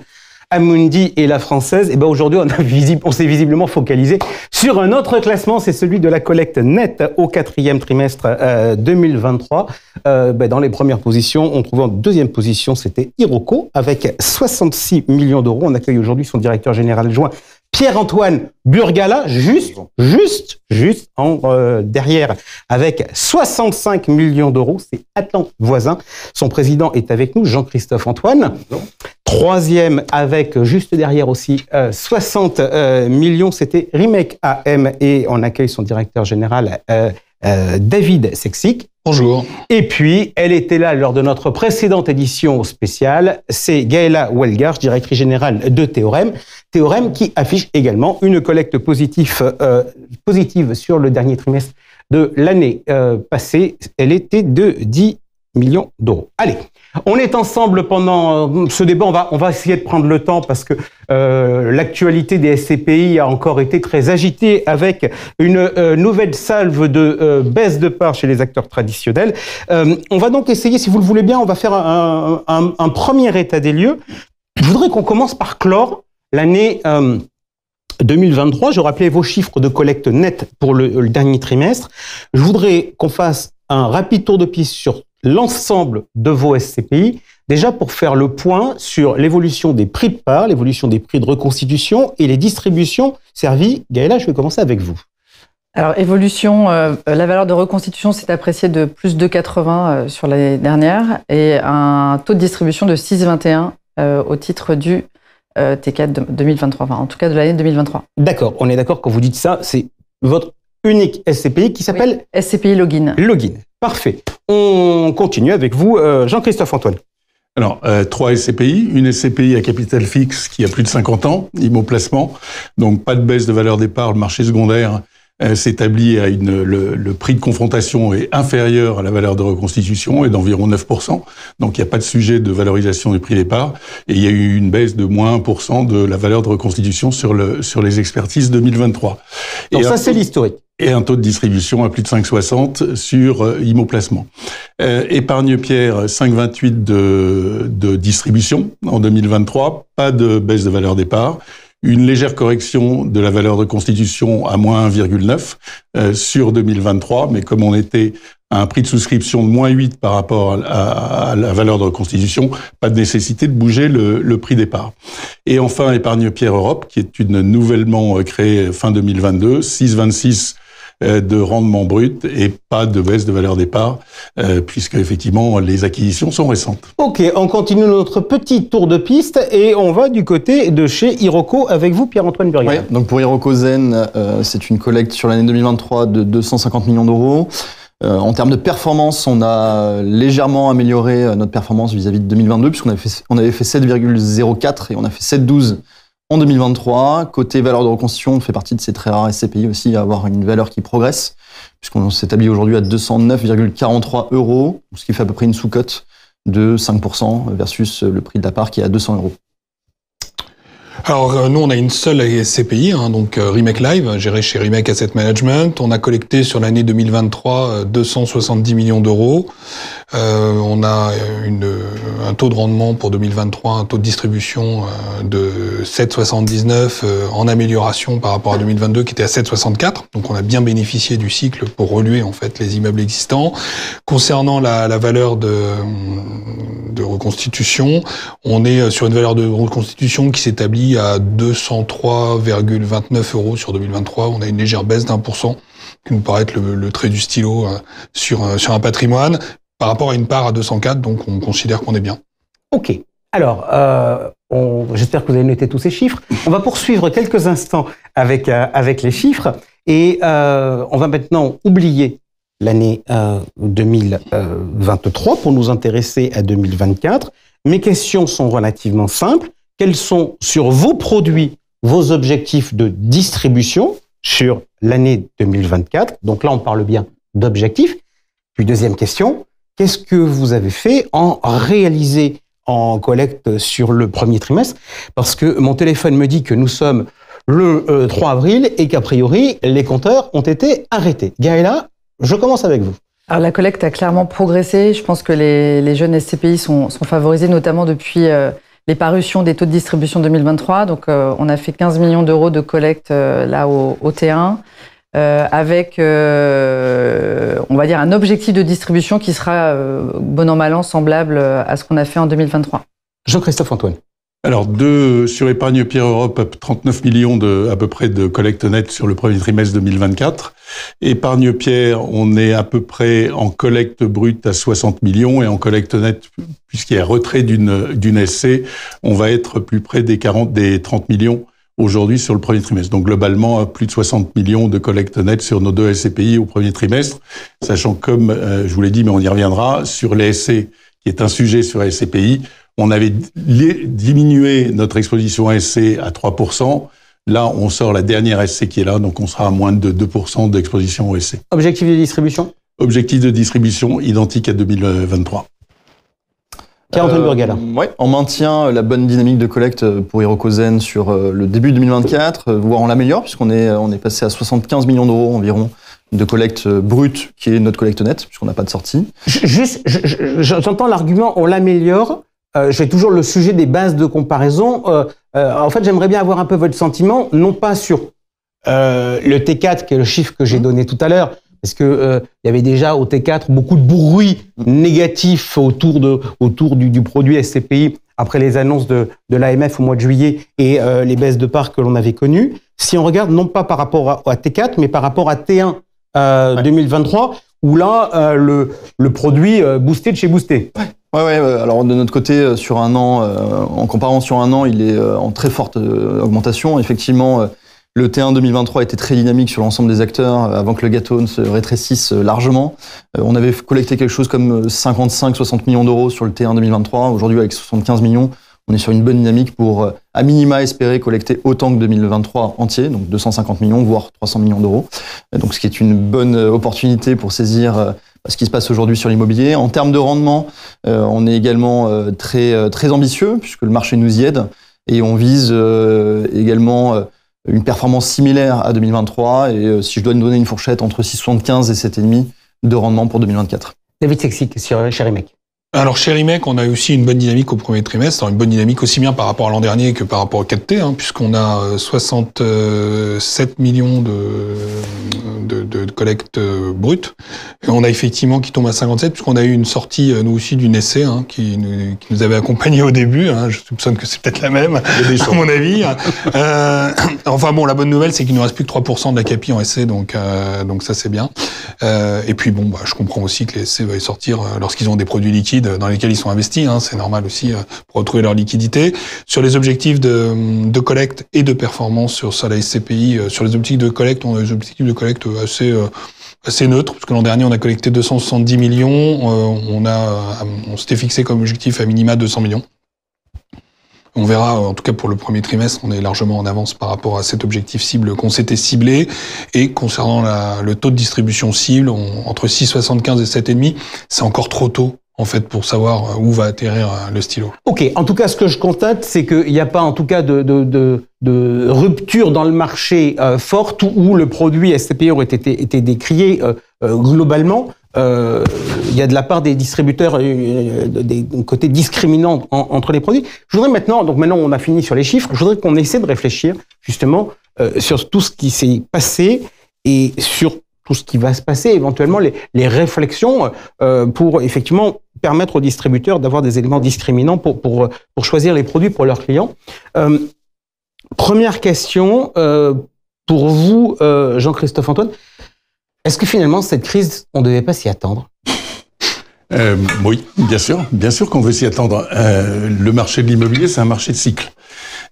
Amundi et la Française. Et ben aujourd'hui, on s'est visiblement focalisé sur un autre classement, c'est celui de la collecte nette au 4e trimestre 2023. Dans les premières positions, on trouvait en deuxième position, c'était Iroko avec 66 millions d'euros. On accueille aujourd'hui son directeur général adjoint, Pierre-Antoine Burgala, juste derrière, avec 65 millions d'euros. C'est Atlante voisin. Son président est avec nous, Jean-Christophe Antoine. Troisième, avec juste derrière aussi 60 millions, c'était Remake AM et on accueille son directeur général, David Sexic. Bonjour. Et puis, elle était là lors de notre précédente édition spéciale. C'est Gaëla Welgars, directrice générale de Théorème. Théorème qui affiche également une collecte positive sur le dernier trimestre de l'année passée. Elle était de 10 millions d'euros. Allez, on est ensemble pendant ce débat. On va essayer de prendre le temps parce que l'actualité des SCPI a encore été très agitée avec une nouvelle salve de baisse de part chez les acteurs traditionnels. On va donc essayer, si vous le voulez bien, on va faire un premier état des lieux. Je voudrais qu'on commence par clore l'année 2023. Je rappelais vos chiffres de collecte nette pour le dernier trimestre. Je voudrais qu'on fasse un rapide tour de piste sur l'ensemble de vos SCPI, déjà pour faire le point sur l'évolution des prix de part, l'évolution des prix de reconstitution et les distributions servies. Gaëla, je vais commencer avec vous. Alors, évolution, la valeur de reconstitution s'est appréciée de plus de 80 sur l'année dernière et un taux de distribution de 6,21 au titre du T4 2023, enfin en tout cas de l'année 2023. D'accord, on est d'accord quand vous dites ça, c'est votre unique SCPI qui s'appelle SCPI Login. Login, parfait. On continue avec vous, Jean-Christophe Antoine. Alors, 3 SCPI, une SCPI à capital fixe qui a plus de 50 ans, IMO Placement, donc pas de baisse de valeur des parts, le marché secondaire s'établit à le prix de confrontation est inférieur à la valeur de reconstitution et d'environ 9%, donc il n'y a pas de sujet de valorisation du prix des parts, et il y a eu une baisse de moins 1% de la valeur de reconstitution sur les expertises 2023. Donc ça, c'est l'historique. Et un taux de distribution à plus de 5,60 sur IMO Placement. Épargne Pierre, 5,28 de distribution en 2023, pas de baisse de valeur des parts. Une légère correction de la valeur de constitution à moins 1,9 sur 2023, mais comme on était à un prix de souscription de moins 8 par rapport à la valeur de reconstitution, pas de nécessité de bouger le prix des parts. Et enfin, Épargne Pierre Europe, qui est une nouvellement créée fin 2022, 6,26 de rendement brut et pas de baisse de valeur des parts, puisque effectivement les acquisitions sont récentes. Ok, on continue notre petit tour de piste et on va du côté de chez Iroko avec vous, Pierre-Antoine Burgala. Oui, donc pour Iroko Zen, c'est une collecte sur l'année 2023 de 250 millions d'euros. En termes de performance, on a légèrement amélioré notre performance vis-à-vis de 2022, puisqu'on avait fait 7,04 et on a fait 7,12 en 2023. Côté valeur de reconstitution, on fait partie de ces très rares SCPI aussi à avoir une valeur qui progresse, puisqu'on s'établit aujourd'hui à 209,43 €, ce qui fait à peu près une sous-cote de 5% versus le prix de la part qui est à 200 €. Alors nous on a une seule SCPI, donc Remake Live, gérée chez Remake Asset Management. On a collecté sur l'année 2023 270 millions d'euros. On a un taux de rendement pour 2023, un taux de distribution de 7,79 en amélioration par rapport à 2022 qui était à 7,64. Donc on a bien bénéficié du cycle pour reluer en fait les immeubles existants. Concernant la valeur de reconstitution, on est sur une valeur de reconstitution qui s'établit à 203,29 € sur 2023. On a une légère baisse d'1%, qui nous paraît être le trait du stylo sur un patrimoine, par rapport à une part à 204, donc on considère qu'on est bien. Ok. Alors, j'espère que vous avez noté tous ces chiffres. On va poursuivre quelques instants avec les chiffres et on va maintenant oublier l'année 2023 pour nous intéresser à 2024. Mes questions sont relativement simples. Quels sont sur vos produits vos objectifs de distribution sur l'année 2024? Donc là, on parle bien d'objectifs. Puis deuxième question, qu'est-ce que vous avez fait en réalisé en collecte sur le premier trimestre? Parce que mon téléphone me dit que nous sommes le 3 avril et qu'a priori, les compteurs ont été arrêtés. Gaëla, je commence avec vous. Alors la collecte a clairement progressé. Je pense que les jeunes SCPI sont favorisés, notamment depuis les parutions des taux de distribution 2023. Donc, on a fait 15 millions d'euros de collecte là au T1, avec, on va dire, un objectif de distribution qui sera, bon an mal an, semblable à ce qu'on a fait en 2023. Jean-Christophe Antoine. Alors, sur Épargne Pierre Europe, 39 millions à peu près de collecte nette sur le premier trimestre 2024. Épargne Pierre, on est à peu près en collecte brute à 60 millions et en collecte nette, puisqu'il y a retrait d'une SC, on va être plus près des 30 millions aujourd'hui sur le premier trimestre. Donc, globalement, plus de 60 millions de collecte nette sur nos deux SCPI au premier trimestre, sachant comme, je vous l'ai dit, mais on y reviendra, sur les SC, qui est un sujet sur les SCPI, on avait diminué notre exposition à SC à 3%. Là, on sort la dernière SC qui est là, donc on sera à moins de 2% d'exposition au SC. Objectif de distribution ? Objectif de distribution identique à 2023. Pierre-Antoine Burgala. Oui, on maintient la bonne dynamique de collecte pour Hirokozen sur le début 2024, voire on l'améliore, puisqu'on est passé à 75 millions d'euros environ de collecte brute, qui est notre collecte nette, puisqu'on n'a pas de sortie. J'entends l'argument, on l'améliore. J'ai toujours le sujet des bases de comparaison. En fait, j'aimerais bien avoir un peu votre sentiment, non pas sur le T4, qui est le chiffre que j'ai donné tout à l'heure, parce que il y avait déjà au T4 beaucoup de bruit négatif autour du produit SCPI après les annonces de l'AMF au mois de juillet et les baisses de parts que l'on avait connues. Si on regarde non pas par rapport à T4, mais par rapport à T1 2023, où là, le produit boosté de chez boosté. Ouais. Alors de notre côté, sur un an, en comparant sur un an, il est en très forte augmentation. Effectivement, le T1 2023 était très dynamique sur l'ensemble des acteurs avant que le gâteau ne se rétrécisse largement. On avait collecté quelque chose comme 55-60 millions d'euros sur le T1 2023. Aujourd'hui, avec 75 millions, on est sur une bonne dynamique pour, à minima, espérer collecter autant que 2023 entier, donc 250 millions, voire 300 millions d'euros. Donc, ce qui est une bonne opportunité pour saisir ce qui se passe aujourd'hui sur l'immobilier. En termes de rendement, on est également très ambitieux, puisque le marché nous y aide, et on vise également une performance similaire à 2023, et si je dois nous donner une fourchette, entre 6,75 et 7,5 de rendement pour 2024. David Sexic, sur chez Rimec. Alors chez Rimec, on a aussi une bonne dynamique au premier trimestre, alors une bonne dynamique aussi bien par rapport à l'an dernier que par rapport au 4T, puisqu'on a 67 millions de collecte brute. Et on a effectivement qui tombe à 57, puisqu'on a eu une sortie, nous aussi, d'une essai qui nous avait accompagnés au début. Je soupçonne que c'est peut-être la même, à mon avis. Enfin bon, la bonne nouvelle, c'est qu'il ne nous reste plus que 3% de la CAPI en essai, donc ça c'est bien. Et puis bon, je comprends aussi que les essais veuillent sortir lorsqu'ils ont des produits liquides dans lesquels ils sont investis, c'est normal aussi pour retrouver leur liquidité. Sur les objectifs de collecte et de performance sur la SCPI, sur les objectifs de collecte, on a des objectifs de collecte assez neutres, parce que l'an dernier on a collecté 270 millions, on s'était fixé comme objectif à minima 200 millions. On verra, en tout cas pour le premier trimestre, on est largement en avance par rapport à cet objectif cible qu'on s'était ciblé. Et concernant le taux de distribution cible, entre 6,75 et 7,5, c'est encore trop tôt, en fait, pour savoir où va atterrir le stylo. Ok, en tout cas, ce que je constate, c'est qu'il n'y a pas, en tout cas, de rupture dans le marché forte où le produit SCPI aurait été décrié globalement. Il y a de la part des distributeurs des côtés discriminants entre les produits. Je voudrais maintenant on a fini sur les chiffres, je voudrais qu'on essaie de réfléchir justement sur tout ce qui s'est passé et sur tout ce qui va se passer, éventuellement les réflexions pour effectivement permettre aux distributeurs d'avoir des éléments discriminants pour choisir les produits pour leurs clients. Première question pour vous, Jean-Christophe Antoine. Est-ce que finalement, cette crise, on ne devait pas s'y attendre ? Oui, bien sûr qu'on veut s'y attendre. Le marché de l'immobilier, c'est un marché de cycle.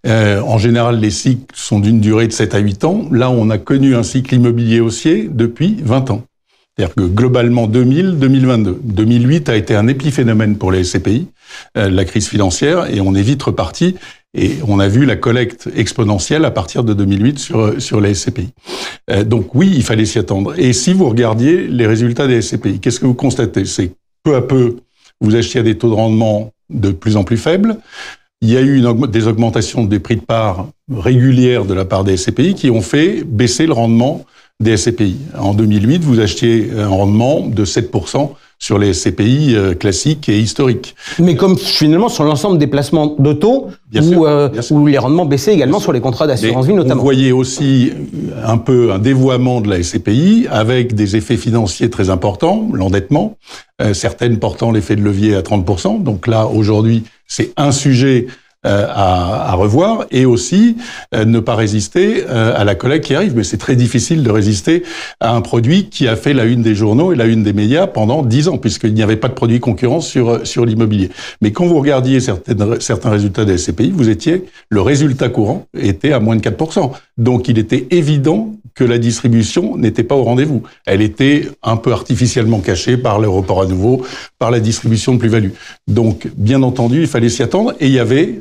En général, les cycles sont d'une durée de 7 à 8 ans. Là, on a connu un cycle immobilier haussier depuis 20 ans. C'est-à-dire que globalement, 2000-2022. 2008 a été un épiphénomène pour les SCPI, la crise financière, et on est vite reparti. Et on a vu la collecte exponentielle à partir de 2008 sur les SCPI. Donc oui, il fallait s'y attendre. Et si vous regardiez les résultats des SCPI, qu'est-ce que vous constatez ? C'est que peu à peu, vous achetiez à des taux de rendement de plus en plus faibles. Il y a eu des augmentations des prix de part régulières de la part des SCPI qui ont fait baisser le rendement des SCPI. En 2008, vous achetiez un rendement de 7% sur les SCPI classiques et historiques. Mais comme finalement sur l'ensemble des placements d'auto, où les rendements baissaient également sur les contrats d'assurance vie notamment. Vous voyez aussi un peu un dévoiement de la SCPI avec des effets financiers très importants, l'endettement, certaines portant l'effet de levier à 30%. Donc là, aujourd'hui, c'est un sujet à revoir, et aussi ne pas résister à la collecte qui arrive. Mais c'est très difficile de résister à un produit qui a fait la une des journaux et la une des médias pendant 10 ans, puisqu'il n'y avait pas de produit concurrent sur l'immobilier. Mais quand vous regardiez certains résultats des SCPI, le résultat courant était à moins de 4%. Donc il était évident que la distribution n'était pas au rendez-vous. Elle était un peu artificiellement cachée par le report à nouveau, par la distribution de plus-value. Donc, bien entendu, il fallait s'y attendre, et il y avait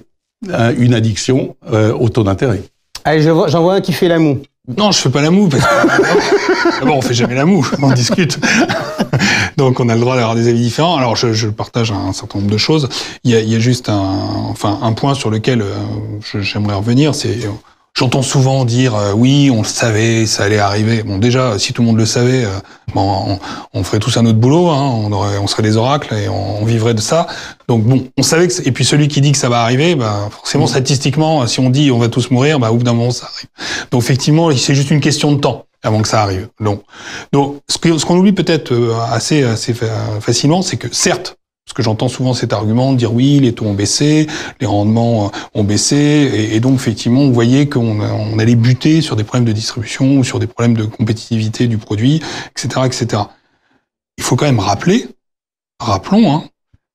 une addiction au taux d'intérêt. Allez, j'en vois un qui fait la moue. Non, je fais pas la moue, parce que d'abord, on fait jamais la moue, on discute. Donc, on a le droit d'avoir des avis différents. Alors, je partage un certain nombre de choses. Il y a juste un point sur lequel j'aimerais revenir, c'est... J'entends souvent dire oui, on le savait, ça allait arriver. Bon, déjà, si tout le monde le savait, on ferait tous un autre boulot, hein, on serait des oracles et on vivrait de ça. Donc bon, on savait que... Et puis celui qui dit que ça va arriver, forcément, statistiquement, si on dit on va tous mourir, au bout d'un moment, ça arrive. Donc effectivement, c'est juste une question de temps avant que ça arrive. Donc ce qu'on oublie peut-être assez facilement, c'est que certes, parce que j'entends souvent cet argument de dire oui, les taux ont baissé, les rendements ont baissé, et donc effectivement, vous voyez qu'on allait buter sur des problèmes de distribution ou sur des problèmes de compétitivité du produit, etc., etc. Il faut quand même rappelons,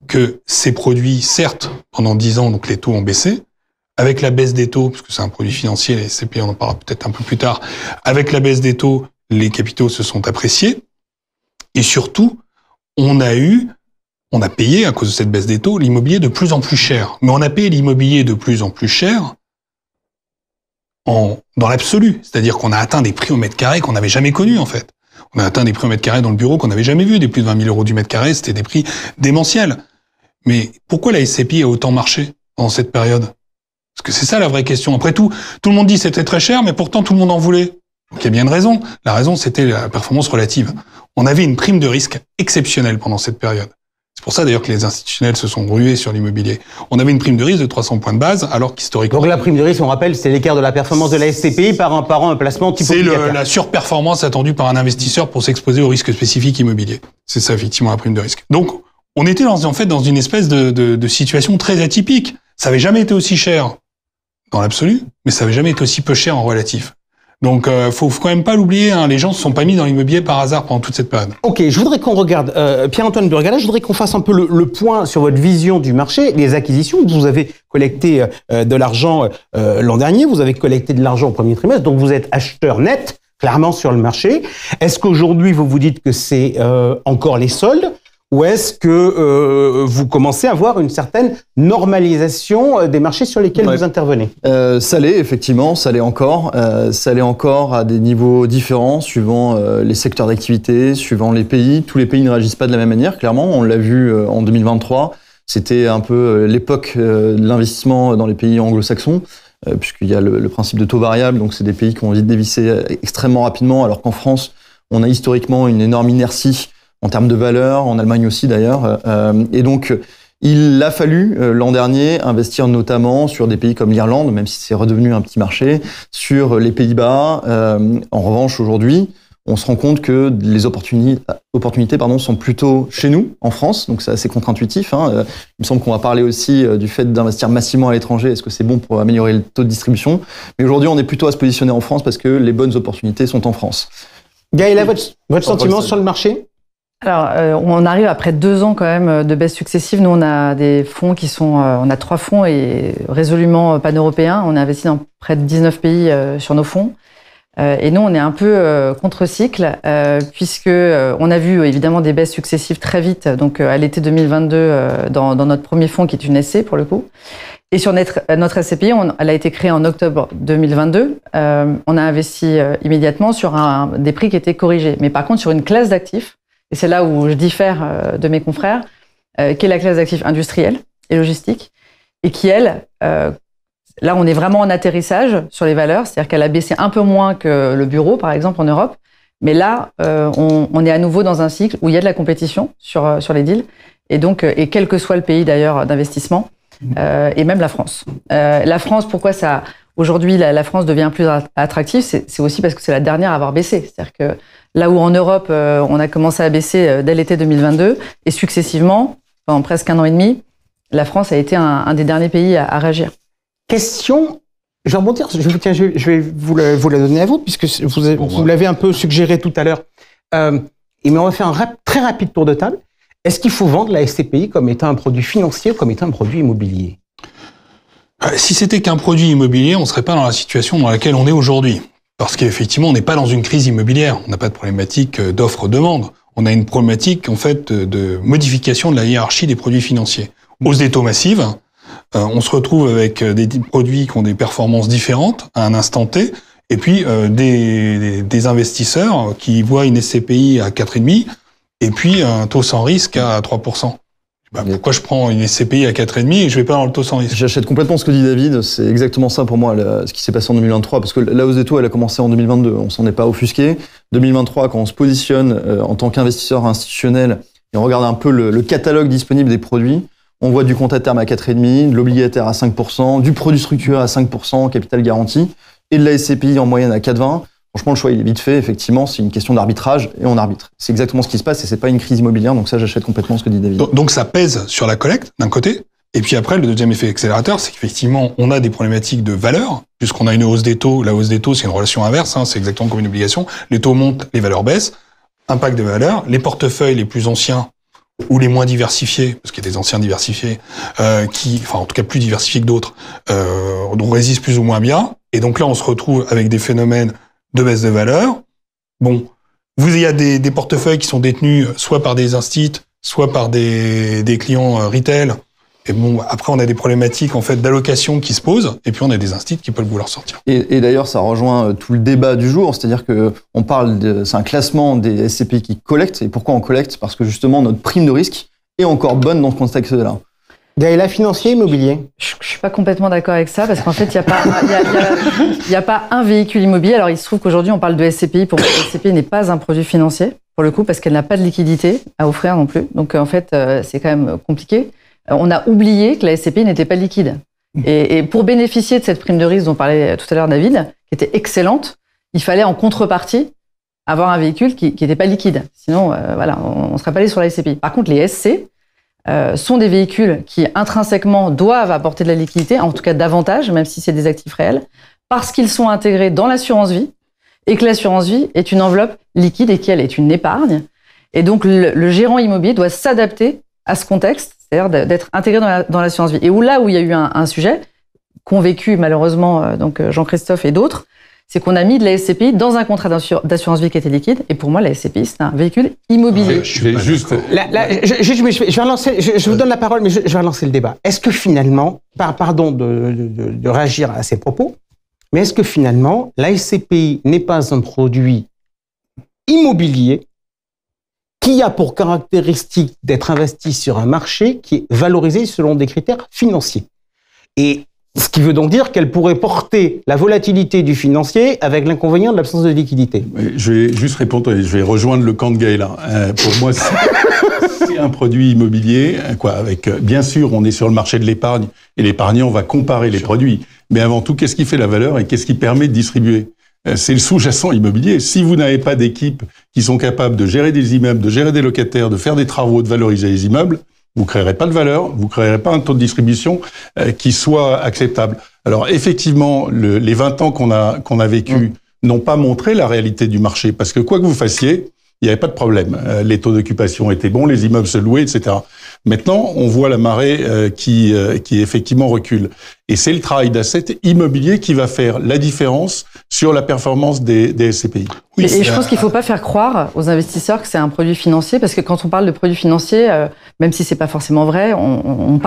que ces produits, certes, pendant 10 ans, donc les taux ont baissé, avec la baisse des taux, parce que c'est un produit financier, les SCPI, on en parlera peut-être un peu plus tard, avec la baisse des taux, les capitaux se sont appréciés, et surtout, on a payé, à cause de cette baisse des taux, l'immobilier de plus en plus cher. Mais on a payé l'immobilier de plus en plus cher dans l'absolu. C'est-à-dire qu'on a atteint des prix au mètre carré qu'on n'avait jamais connus, en fait. On a atteint des prix au mètre carré dans le bureau qu'on n'avait jamais vus. Des plus de 20 000 euros du mètre carré, c'était des prix démentiels. Mais pourquoi la SCPI a autant marché pendant cette période? Parce que c'est ça la vraie question. Après tout le monde dit que c'était très cher, mais pourtant tout le monde en voulait. Donc il y a bien une raison. La raison, c'était la performance relative. On avait une prime de risque exceptionnelle pendant cette période. C'est pour ça d'ailleurs que les institutionnels se sont rués sur l'immobilier. On avait une prime de risque de 300 points de base, alors qu'historiquement... Donc la prime de risque, on rappelle, c'est l'écart de la performance de la SCPI par un placement type obligataire. C'est la surperformance attendue par un investisseur pour s'exposer au risque spécifique immobilier. C'est ça, effectivement, la prime de risque. Donc, on était dans une espèce de situation très atypique. Ça n'avait jamais été aussi cher dans l'absolu, mais ça n'avait jamais été aussi peu cher en relatif. Donc, faut quand même pas l'oublier, les gens se sont pas mis dans l'immobilier par hasard pendant toute cette période. Ok, je voudrais qu'on regarde, Pierre-Antoine Burgala, je voudrais qu'on fasse un peu le point sur votre vision du marché, les acquisitions. Vous avez collecté de l'argent l'an dernier, vous avez collecté de l'argent au premier trimestre, donc vous êtes acheteur net, clairement sur le marché. Est-ce qu'aujourd'hui, vous vous dites que c'est encore les soldes? Ou est-ce que vous commencez à voir une certaine normalisation des marchés sur lesquels vous intervenez? Ça l'est, effectivement, ça l'est encore. Ça l'est encore à des niveaux différents, suivant les secteurs d'activité, suivant les pays. Tous les pays ne réagissent pas de la même manière, clairement. On l'a vu en 2023. C'était un peu l'époque de l'investissement dans les pays anglo-saxons, puisqu'il y a le principe de taux variable. Donc, c'est des pays qui ont vite dévissé extrêmement rapidement, alors qu'en France, on a historiquement une énorme inertie en termes de valeur, en Allemagne aussi d'ailleurs. Et donc, il a fallu l'an dernier investir notamment sur des pays comme l'Irlande, même si c'est redevenu un petit marché, sur les Pays-Bas. En revanche, aujourd'hui, on se rend compte que les opportunités sont plutôt chez nous, en France. Donc c'est assez contre-intuitif. Il me semble qu'on va parler aussi du fait d'investir massivement à l'étranger. Est-ce que c'est bon pour améliorer le taux de distribution? Mais aujourd'hui, on est plutôt à se positionner en France parce que les bonnes opportunités sont en France. Gaëlla, votre sentiment sur le marché? Alors, on arrive après 2 ans quand même de baisse successive. Nous, on a des fonds qui sont, on a 3 fonds et résolument pan-européens. On a investi dans près de 19 pays sur nos fonds. Et nous, on est un peu contre-cycle, puisque on a vu évidemment des baisses successives très vite. Donc, à l'été 2022, dans notre premier fonds, qui est une SC pour le coup. Et sur notre SCPI, elle a été créée en octobre 2022. On a investi immédiatement sur des prix qui étaient corrigés. Mais par contre, sur une classe d'actifs, et c'est là où je diffère de mes confrères, qui est la classe d'actifs industriels et logistiques, et qui, elle, là, on est vraiment en atterrissage sur les valeurs, c'est-à-dire qu'elle a baissé un peu moins que le bureau, par exemple, en Europe, Mais là, on est à nouveau dans un cycle où il y a de la compétition sur les deals, et donc, et quel que soit le pays d'ailleurs d'investissement, et même la France. La France, pourquoi ça... Aujourd'hui, la France devient plus attractive, c'est aussi parce que c'est la dernière à avoir baissé. C'est-à-dire que là où en Europe, on a commencé à baisser dès l'été 2022, et successivement, pendant presque 1 an et demi, la France a été un des derniers pays à réagir. Question, je vais rebondir, je vais vous la donner à vous, puisque vous l'avez un peu suggéré tout à l'heure. Mais on va faire un très rapide tour de table. Est-ce qu'il faut vendre la SCPI comme étant un produit financier ou comme étant un produit immobilier ? Si c'était qu'un produit immobilier, on ne serait pas dans la situation dans laquelle on est aujourd'hui. Parce qu'effectivement, on n'est pas dans une crise immobilière. On n'a pas de problématique d'offre-demande. On a une problématique, en fait, de modification de la hiérarchie des produits financiers. Hausse des taux massives. On se retrouve avec des produits qui ont des performances différentes à un instant T. Et puis, des investisseurs qui voient une SCPI à 4,5 et puis un taux sans risque à 3%. Pourquoi je prends une SCPI à 4,5 et je vais pas dans le taux sans risque? J'achète complètement ce que dit David. C'est exactement ça pour moi, ce qui s'est passé en 2023. Parce que la hausse des taux, elle a commencé en 2022. On s'en est pas offusqué. 2023, quand on se positionne en tant qu'investisseur institutionnel et on regarde un peu le catalogue disponible des produits, on voit du compte à terme à 4,5, de l'obligataire à 5%, du produit structuré à 5%, capital garanti, et de la SCPI en moyenne à 4,20. Franchement, le choix, il est vite fait. Effectivement, c'est une question d'arbitrage et on arbitre. C'est exactement ce qui se passe et c'est pas une crise immobilière. Donc ça, j'achète complètement ce que dit David. Donc ça pèse sur la collecte, d'un côté. Et puis après, le deuxième effet accélérateur, c'est qu'effectivement, on a des problématiques de valeur, puisqu'on a une hausse des taux. La hausse des taux, c'est une relation inverse. C'est exactement comme une obligation. Les taux montent, les valeurs baissent. Impact des valeurs. Les portefeuilles les plus anciens ou les moins diversifiés, parce qu'il y a des anciens diversifiés, en tout cas plus diversifiés que d'autres, on résiste plus ou moins bien. Et donc là, on se retrouve avec des phénomènes de baisse de valeur. Bon, il y a des portefeuilles qui sont détenus soit par des instituts, soit par des clients retail. Et bon, après, on a des problématiques en fait d'allocation qui se posent, et puis on a des instituts qui peuvent vouloir sortir. Et d'ailleurs, ça rejoint tout le débat du jour, c'est-à-dire que on parle c'est un classement des SCPI qui collectent. Et pourquoi on collecte? Parce que justement, notre prime de risque est encore bonne dans ce contexte-là. Gaëla, financier, immobilier? Je suis pas complètement d'accord avec ça, parce qu'en fait, il y a pas un véhicule immobilier. Alors, il se trouve qu'aujourd'hui, on parle de SCPI. Pour moi, la SCPI n'est pas un produit financier, pour le coup, parce qu'elle n'a pas de liquidité à offrir non plus. Donc, en fait, c'est quand même compliqué. On a oublié que la SCPI n'était pas liquide. Et pour bénéficier de cette prime de risque dont parlait tout à l'heure David, qui était excellente, il fallait en contrepartie avoir un véhicule qui n'était pas liquide. Sinon, on ne serait pas allé sur la SCPI. Par contre, les SC sont des véhicules qui intrinsèquement doivent apporter de la liquidité, en tout cas davantage, même si c'est des actifs réels, parce qu'ils sont intégrés dans l'assurance vie et que l'assurance vie est une enveloppe liquide et qu'elle est une épargne. Et donc, le gérant immobilier doit s'adapter à ce contexte, c'est-à-dire d'être intégré dans l'assurance vie. Et là où il y a eu un sujet qu'ont vécu malheureusement donc Jean-Christophe et d'autres, c'est qu'on a mis de la SCPI dans un contrat d'assurance vie qui était liquide. Et pour moi, la SCPI, c'est un véhicule immobilier. Je vais juste... Je vais relancer, je vous donne la parole, mais je vais relancer le débat. Est-ce que finalement, pardon de réagir à ces propos, mais est-ce que finalement, la SCPI n'est pas un produit immobilier qui a pour caractéristique d'être investi sur un marché qui est valorisé selon des critères financiers? Et ce qui veut donc dire qu'elle pourrait porter la volatilité du financier avec l'inconvénient de l'absence de liquidité. Je vais juste répondre, et je vais rejoindre le camp de Gaëla. Pour moi, c'est un produit immobilier. Bien sûr, on est sur le marché de l'épargne, et l'épargnant va comparer les produits. Mais avant tout, qu'est-ce qui fait la valeur et qu'est-ce qui permet de distribuer? C'est le sous-jacent immobilier. Si vous n'avez pas d'équipes qui sont capables de gérer des immeubles, de gérer des locataires, de faire des travaux, de valoriser les immeubles, vous créerez pas de valeur, vous créerez pas un taux de distribution qui soit acceptable. Alors effectivement, les 20 ans qu'on a vécu n'ont pas montré la réalité du marché, parce que quoi que vous fassiez, il n'y avait pas de problème. Les taux d'occupation étaient bons, les immeubles se louaient, etc. Maintenant, on voit la marée qui effectivement recule. Et c'est le travail d'asset immobilier qui va faire la différence sur la performance des SCPI. Oui, et je pense qu'il ne faut pas faire croire aux investisseurs que c'est un produit financier, parce que quand on parle de produit financier, même si c'est pas forcément vrai, on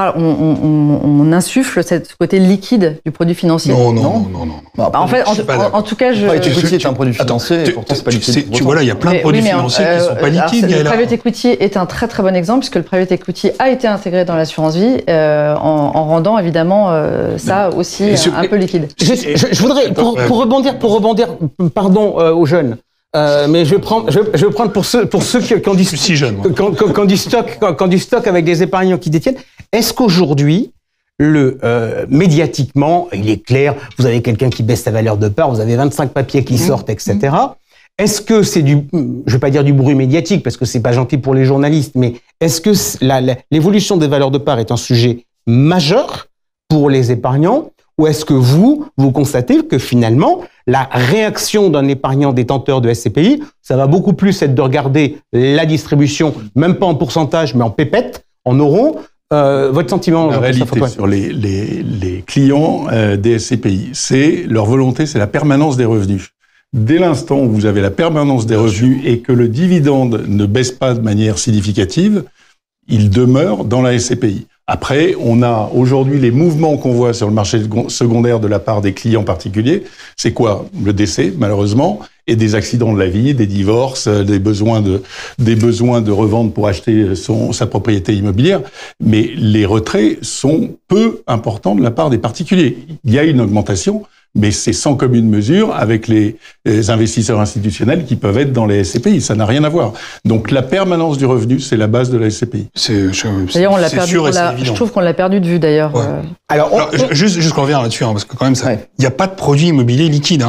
insuffle ce côté liquide du produit financier. Non. En fait, en tout cas, le private equity est un produit financier, et pourtant c'est pas liquide. Il y a plein de produits financiers qui sont pas liquides. Le private equity est un très très bon exemple, puisque le private equity a été intégré dans l'assurance vie, en rendant évidemment ça aussi un peu liquide. Je voudrais, pour rebondir, pardon, aux jeunes. mais je vais prendre pour ceux qui ont si jeune, moi. qui ont du stock avec des épargnants qui détiennent. Est-ce qu'aujourd'hui, médiatiquement, il est clair, vous avez quelqu'un qui baisse sa valeur de part, vous avez 25 papiers qui sortent, etc. Est-ce que c'est je vais pas dire du bruit médiatique parce que c'est pas gentil pour les journalistes, mais est-ce que l'évolution des valeurs de part est un sujet majeur pour les épargnants, ou est-ce que vous constatez que finalement la réaction d'un épargnant détenteur de SCPI, ça va beaucoup plus être de regarder la distribution, même pas en pourcentage, mais en pépettes, en euros. Votre sentiment, la réalité sur les clients des SCPI, c'est leur volonté, c'est la permanence des revenus. Dès l'instant où vous avez la permanence des revenus et que le dividende ne baisse pas de manière significative, il demeure dans la SCPI. Après, on a aujourd'hui les mouvements qu'on voit sur le marché secondaire de la part des clients particuliers. C'est quoi? Le décès, malheureusement, et des accidents de la vie, des divorces, des besoins de revendre pour acheter sa propriété immobilière. Mais les retraits sont peu importants de la part des particuliers. Il y a une augmentation, mais c'est sans commune mesure avec les investisseurs institutionnels qui peuvent être dans les SCPI. Ça n'a rien à voir. Donc la permanence du revenu, c'est la base de la SCPI. D'ailleurs, on l'a perdu. Je trouve qu'on l'a perdu de vue, d'ailleurs. Ouais. Alors, juste qu'on revient là-dessus, parce que quand même, il n'y a pas de produit immobilier liquide.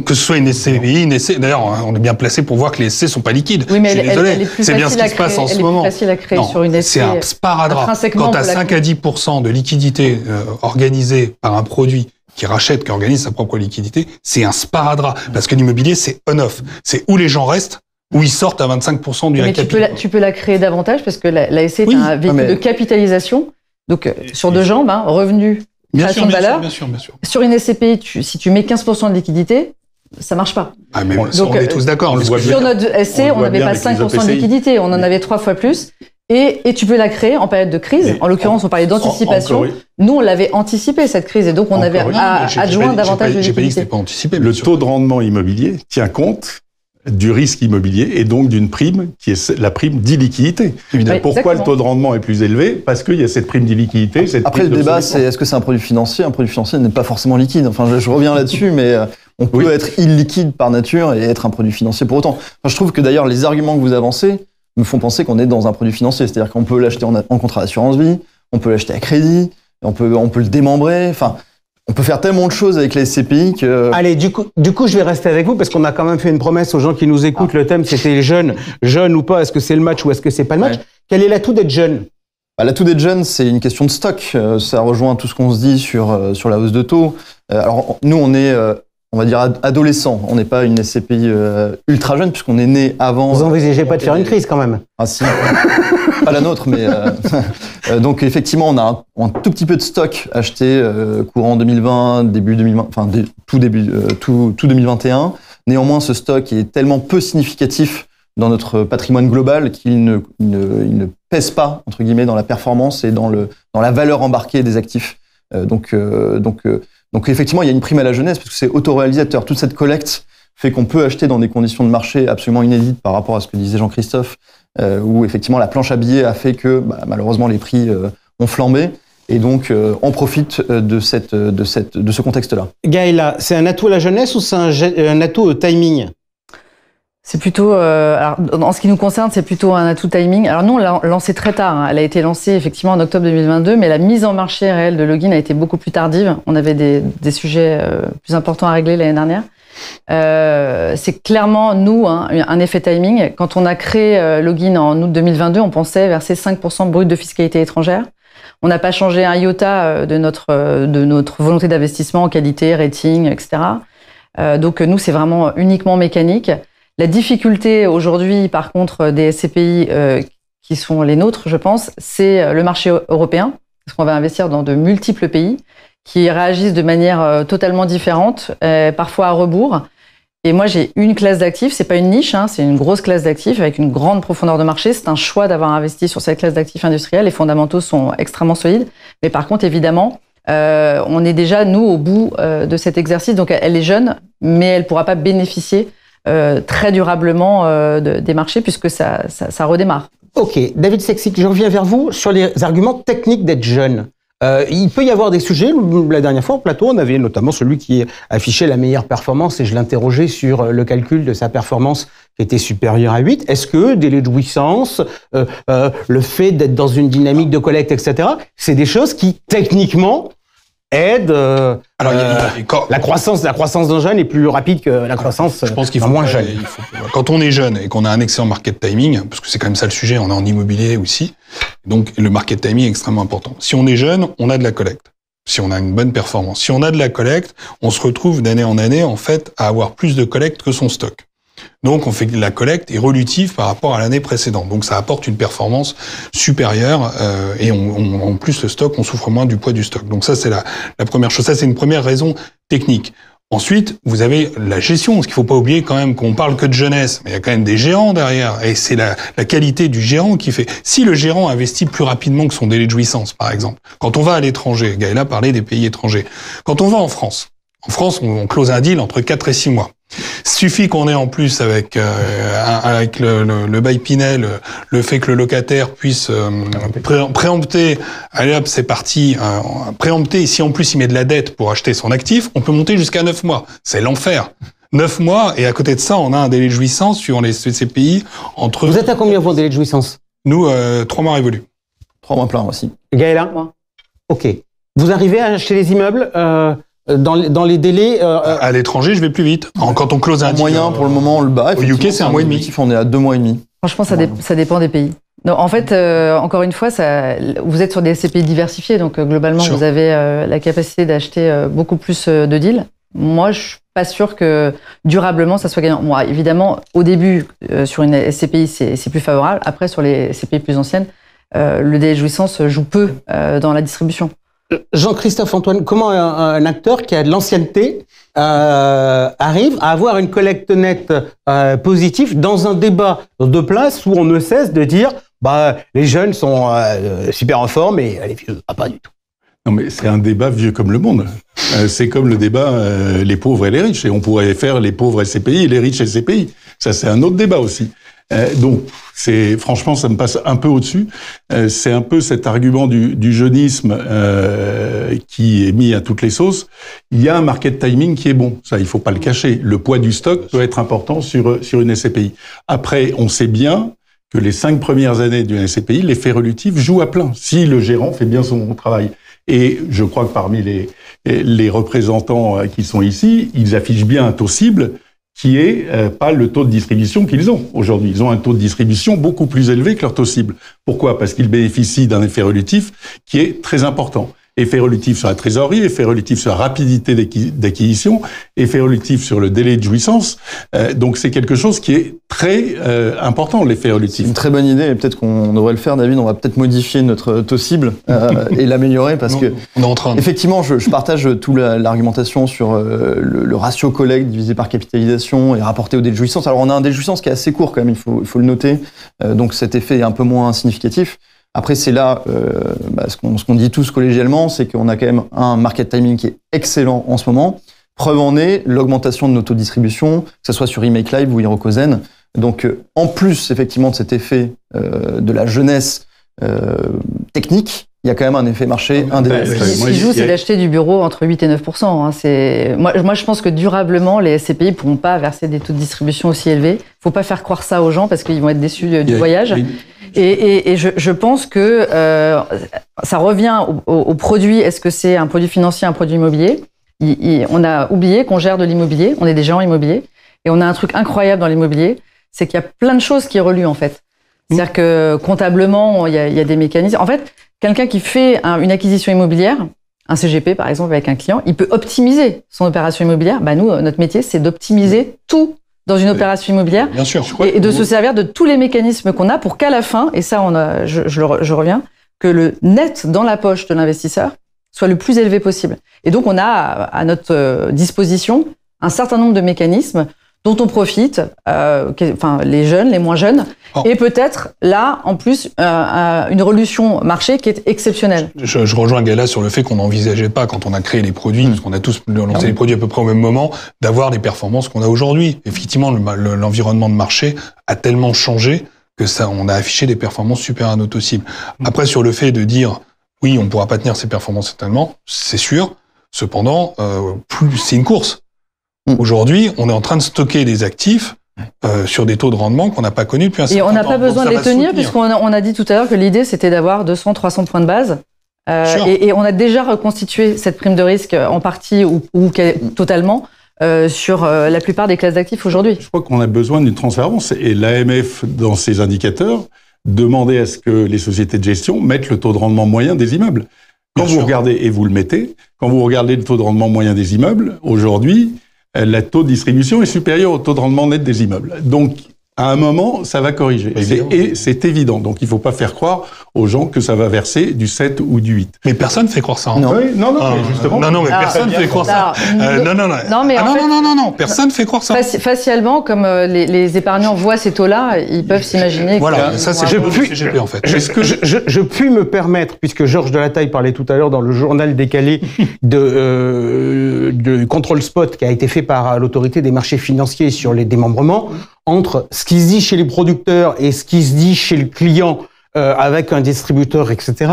Que ce soit une SCPI, une SC. D'ailleurs, on est bien placé pour voir que les SC sont pas liquides. Oui, mais c'est bien ce qui se passe en ce moment. Elle est plus facile à créer sur une SC. C'est un sparadrap. Quand tu as 5 à 10% de liquidité organisée par un produit qui rachète, qui organise sa propre liquidité, c'est un sparadrap. Parce que l'immobilier, c'est on-off. C'est où les gens restent, où ils sortent à 25% du capital. Tu peux la créer davantage parce que la SC est un véhicule de capitalisation. Donc, sur deux jambes, revenus, création de valeur. Bien sûr. Sur une SCPI, si tu mets 15% de liquidité, ça marche pas. Ah, mais donc, on est tous d'accord. Sur notre SC, on n'avait pas 5% de liquidité, on en avait 3 fois plus. Et tu peux la créer en période de crise. En l'occurrence, on parlait d'anticipation. Nous, on l'avait anticipé, cette crise, et donc on avait adjoint davantage de liquidité. J'ai pas dit que c'était pas anticipé. Le taux de rendement immobilier tient compte du risque immobilier et donc d'une prime qui est la prime d'illiquidité. Pourquoi le taux de rendement est plus élevé? Parce qu'il y a cette prime d'illiquidité. Après, le débat, c'est est-ce que c'est un produit financier? Un produit financier n'est pas forcément liquide. Enfin, je reviens là-dessus, mais on peut être illiquide par nature et être un produit financier pour autant. Enfin, je trouve que d'ailleurs, les arguments que vous avancez me font penser qu'on est dans un produit financier. C'est-à-dire qu'on peut l'acheter en contrat d'assurance vie, on peut l'acheter à crédit, on peut le démembrer. Enfin, on peut faire tellement de choses avec les SCPI que... Allez, du coup, je vais rester avec vous parce qu'on a quand même fait une promesse aux gens qui nous écoutent. Le thème, c'était jeune ou pas. Est-ce que c'est le match ou est-ce que c'est pas le match? Quel est l'atout d'être jeune? L'atout d'être jeune, c'est une question de stock. Ça rejoint tout ce qu'on se dit sur la hausse de taux. Alors, nous, on est... on va dire adolescent. On n'est pas une SCPI ultra jeune puisqu'on est né avant. Vous n'envisagez pas de faire une crise quand même? Ah si, pas la nôtre, mais donc effectivement on a un tout petit peu de stock acheté courant 2020, début 2020, enfin tout 2021. Néanmoins, ce stock est tellement peu significatif dans notre patrimoine global qu'il ne pèse pas entre guillemets dans la performance et dans la valeur embarquée des actifs. Donc effectivement, il y a une prime à la jeunesse parce que c'est autoréalisateur. Toute cette collecte fait qu'on peut acheter dans des conditions de marché absolument inédites par rapport à ce que disait Jean-Christophe, où effectivement la planche à billets a fait que malheureusement les prix ont flambé. Et donc, on profite de ce contexte-là. Gaëla, c'est un atout à la jeunesse ou c'est un atout au timing? C'est plutôt, alors, en ce qui nous concerne, c'est plutôt un atout timing. Alors nous, on l'a lancé très tard. Elle a été lancée effectivement en octobre 2022, mais la mise en marché réelle de Login a été beaucoup plus tardive. On avait des sujets plus importants à régler l'année dernière. C'est clairement, nous, un effet timing. Quand on a créé Login en août 2022, on pensait verser 5% brut de fiscalité étrangère. On n'a pas changé un iota de notre volonté d'investissement en qualité, rating, etc. Donc nous, c'est vraiment uniquement mécanique. La difficulté aujourd'hui, par contre, des SCPI qui sont les nôtres, je pense, c'est le marché européen, parce qu'on va investir dans de multiples pays qui réagissent de manière totalement différente, parfois à rebours. Et moi, j'ai une classe d'actifs, c'est pas une niche, c'est une grosse classe d'actifs avec une grande profondeur de marché. C'est un choix d'avoir investi sur cette classe d'actifs industriels. Les fondamentaux sont extrêmement solides. Mais par contre, évidemment, on est déjà, nous, au bout de cet exercice. Donc, elle est jeune, mais elle pourra pas bénéficier très durablement des marchés puisque ça redémarre. Ok, David Sexic, je reviens vers vous sur les arguments techniques d'être jeune. Il peut y avoir des sujets. La dernière fois, au plateau, on avait notamment celui qui affichait la meilleure performance et je l'interrogeais sur le calcul de sa performance qui était supérieure à 8. Est-ce que délai de jouissance, le fait d'être dans une dynamique de collecte, etc., c'est des choses qui, techniquement, aident la croissance d'un jeune est plus rapide que la croissance je pense qu'il faut moins jeune. Quand on est jeune et qu'on a un excellent market timing, parce que c'est quand même ça le sujet, on est en immobilier aussi, donc le market timing est extrêmement important. Si on est jeune, on a de la collecte. Si on a une bonne performance. Si on a de la collecte, on se retrouve d'année en année, en fait, à avoir plus de collecte que son stock. Donc, on fait que la collecte est évolutive par rapport à l'année précédente. Donc, ça apporte une performance supérieure et en plus, le stock, on souffre moins du poids du stock. Donc, ça, c'est la première chose. Ça, c'est une première raison technique. Ensuite, vous avez la gestion, parce qu'il faut pas oublier quand même qu'on parle que de jeunesse, mais il y a quand même des gérants derrière, et c'est la qualité du gérant qui fait. Si le gérant investit plus rapidement que son délai de jouissance, par exemple, quand on va à l'étranger, Gaëlla parlait des pays étrangers, quand on va en France, on close un deal entre 4 et 6 mois. Suffit qu'on ait en plus avec le bail Pinel le fait que le locataire puisse préempter, allez hop c'est parti, préempter, et si en plus il met de la dette pour acheter son actif, on peut monter jusqu'à 9 mois. C'est l'enfer. 9 mois, et à côté de ça, on a un délai de jouissance suivant ces pays entre... Vous êtes à combien vous délai de jouissance? Nous, 3 mois révolus. 3 mois plein aussi. Gaëlla? Ok. Vous arrivez à acheter les immeubles dans les délais... À l'étranger, je vais plus vite. Quand on close un deal... moyen, pour le moment, le bas. Au UK, c'est 1 mois et demi. On est à 2 mois et demi. Franchement, ça dépend des pays. Non, en fait, encore une fois, vous êtes sur des SCPI diversifiés, donc globalement, vous avez la capacité d'acheter beaucoup plus de deals. Moi, je suis pas sûr que durablement, ça soit gagnant. Bon, évidemment, au début, sur une SCPI, c'est plus favorable. Après, sur les SCPI plus anciennes, le délai de jouissance joue peu dans la distribution. Jean-Christophe Antoine, comment un acteur qui a de l'ancienneté arrive à avoir une collecte nette positive dans un débat de place où on ne cesse de dire les jeunes sont super en forme et les vieux pas du tout. Non, mais c'est un débat vieux comme le monde. C'est comme le débat les pauvres et les riches. Et on pourrait faire les pauvres SCPI et les riches SCPI. Ça, c'est un autre débat aussi. Donc, franchement, ça me passe un peu au-dessus. C'est un peu cet argument du jeunisme qui est mis à toutes les sauces. Il y a un market timing qui est bon. Ça, il faut pas le cacher. Le poids du stock doit être important sur une SCPI. Après, on sait bien que les 5 premières années d'une SCPI, l'effet relutif joue à plein, si le gérant fait bien son travail. Et je crois que parmi les représentants qui sont ici, ils affichent bien un taux cible qui est pas le taux de distribution qu'ils ont aujourd'hui. Ils ont un taux de distribution beaucoup plus élevé que leur taux cible. Pourquoi? Parce qu'ils bénéficient d'un effet relutif qui est très important. Effet relutif sur la trésorerie, effet relutif sur la rapidité d'acquisition, effet relutif sur le délai de jouissance. Donc c'est quelque chose qui est très important, l'effet relutif. C'est une très bonne idée et peut-être qu'on devrait le faire, David. On va peut-être modifier notre taux cible et l'améliorer parce que on est en train. Effectivement, je partage toute l'argumentation sur le ratio collecte divisé par capitalisation et rapporté au délai de jouissance. Alors on a un délai de jouissance qui est assez court quand même, il faut le noter. Donc cet effet est un peu moins significatif. Après, c'est là, ce qu'on dit tous collégialement, c'est qu'on a quand même un market timing qui est excellent en ce moment. Preuve en est l'augmentation de nos taux de distribution, que ce soit sur Remake Live ou Hirokozen. Donc, en plus, effectivement, de cet effet de la jeunesse technique, il y a quand même un effet marché indéniable. Ce qui joue, c'est d'acheter du bureau entre 8 et 9%. Moi, je pense que durablement, les SCPI ne pourront pas verser des taux de distribution aussi élevés. Il ne faut pas faire croire ça aux gens parce qu'ils vont être déçus du voyage. Et je pense que ça revient au produit. Est-ce que c'est un produit financier, un produit immobilier? On a oublié qu'on gère de l'immobilier. On est des géants immobiliers. Et on a un truc incroyable dans l'immobilier, c'est qu'il y a plein de choses qui reluent, en fait. C'est-à-dire que comptablement, il y a des mécanismes. En fait, quelqu'un qui fait une acquisition immobilière, un CGP par exemple avec un client, il peut optimiser son opération immobilière. Nous, notre métier, c'est d'optimiser tout dans une opération immobilière. Bien sûr. Et de se servir de tous les mécanismes qu'on a pour qu'à la fin, et ça, je reviens, que le net dans la poche de l'investisseur soit le plus élevé possible. Et donc, on a à notre disposition un certain nombre de mécanismes dont on profite, les jeunes, les moins jeunes, et peut-être là, en plus, une relution marché qui est exceptionnelle. Je rejoins Gaëlla sur le fait qu'on n'envisageait pas, quand on a créé les produits, parce qu'on a tous lancé les produits à peu près au même moment, d'avoir les performances qu'on a aujourd'hui. Effectivement, l'environnement de marché a tellement changé que on a affiché des performances supérieures à notre cible. Après, sur le fait de dire, Oui, on ne pourra pas tenir ces performances certainement, c'est sûr. Cependant, c'est une course. Aujourd'hui, on est en train de stocker des actifs sur des taux de rendement qu'on n'a pas connus depuis un certain temps. Et on n'a pas besoin de les tenir, puisqu'on a dit tout à l'heure que l'idée, c'était d'avoir 200, 300 points de base. Et on a déjà reconstitué cette prime de risque en partie ou totalement sur la plupart des classes d'actifs aujourd'hui. Je crois qu'on a besoin d'une transparence. Et l'AMF, dans ses indicateurs, demandait à ce que les sociétés de gestion mettent le taux de rendement moyen des immeubles. Quand vous regardez, et vous le mettez, quand vous regardez le taux de rendement moyen des immeubles, aujourd'hui, le taux de distribution est supérieur au taux de rendement net des immeubles. Donc, à un moment, ça va corriger. C'est évident. Donc, il ne faut pas faire croire aux gens que ça va verser du 7 ou du 8. Mais personne ne fait croire ça. Hein. Non, mais justement. Non, mais personne ne fait croire ça. Non, personne ne fait croire ça. Facialement, comme les épargnants voient ces taux-là, ils peuvent s'imaginer. Voilà, ça c'est le CGP en fait. Est-ce que je puis me permettre, puisque Georges Delataille parlait tout à l'heure dans le journal décalé de contrôle spot qui a été fait par l'autorité des marchés financiers sur les démembrements, entre ce qui se dit chez les producteurs et ce qui se dit chez le client avec un distributeur, etc.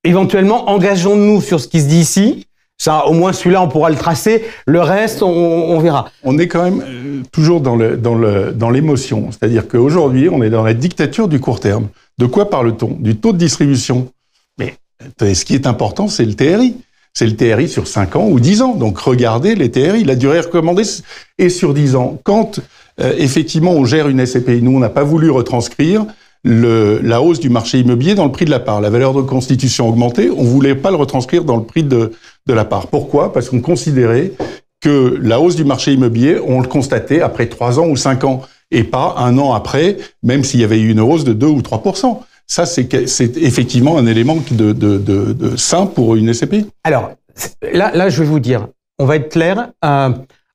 Éventuellement, engageons-nous sur ce qui se dit ici. Ça, au moins celui-là, on pourra le tracer. Le reste, on verra. On est quand même toujours dans l'émotion. C'est-à-dire qu'aujourd'hui, on est dans la dictature du court terme. De quoi parle-t-on? Du taux de distribution. Mais ce qui est important, c'est le TRI. C'est le TRI sur 5 ans ou 10 ans. Donc, regardez les TRI. La durée recommandée est sur 10 ans. Quand, effectivement, on gère une SCPI, nous, on n'a pas voulu retranscrire la hausse du marché immobilier dans le prix de la part. La valeur de constitution augmentée, on voulait pas le retranscrire dans le prix de la part. Pourquoi? Parce qu'on considérait que la hausse du marché immobilier, on le constatait après 3 ans ou 5 ans, et pas 1 an après, même s'il y avait eu une hausse de 2 ou 3%. Ça, c'est effectivement un élément de sain pour une SCPI. Alors, là, je vais vous dire, on va être clair.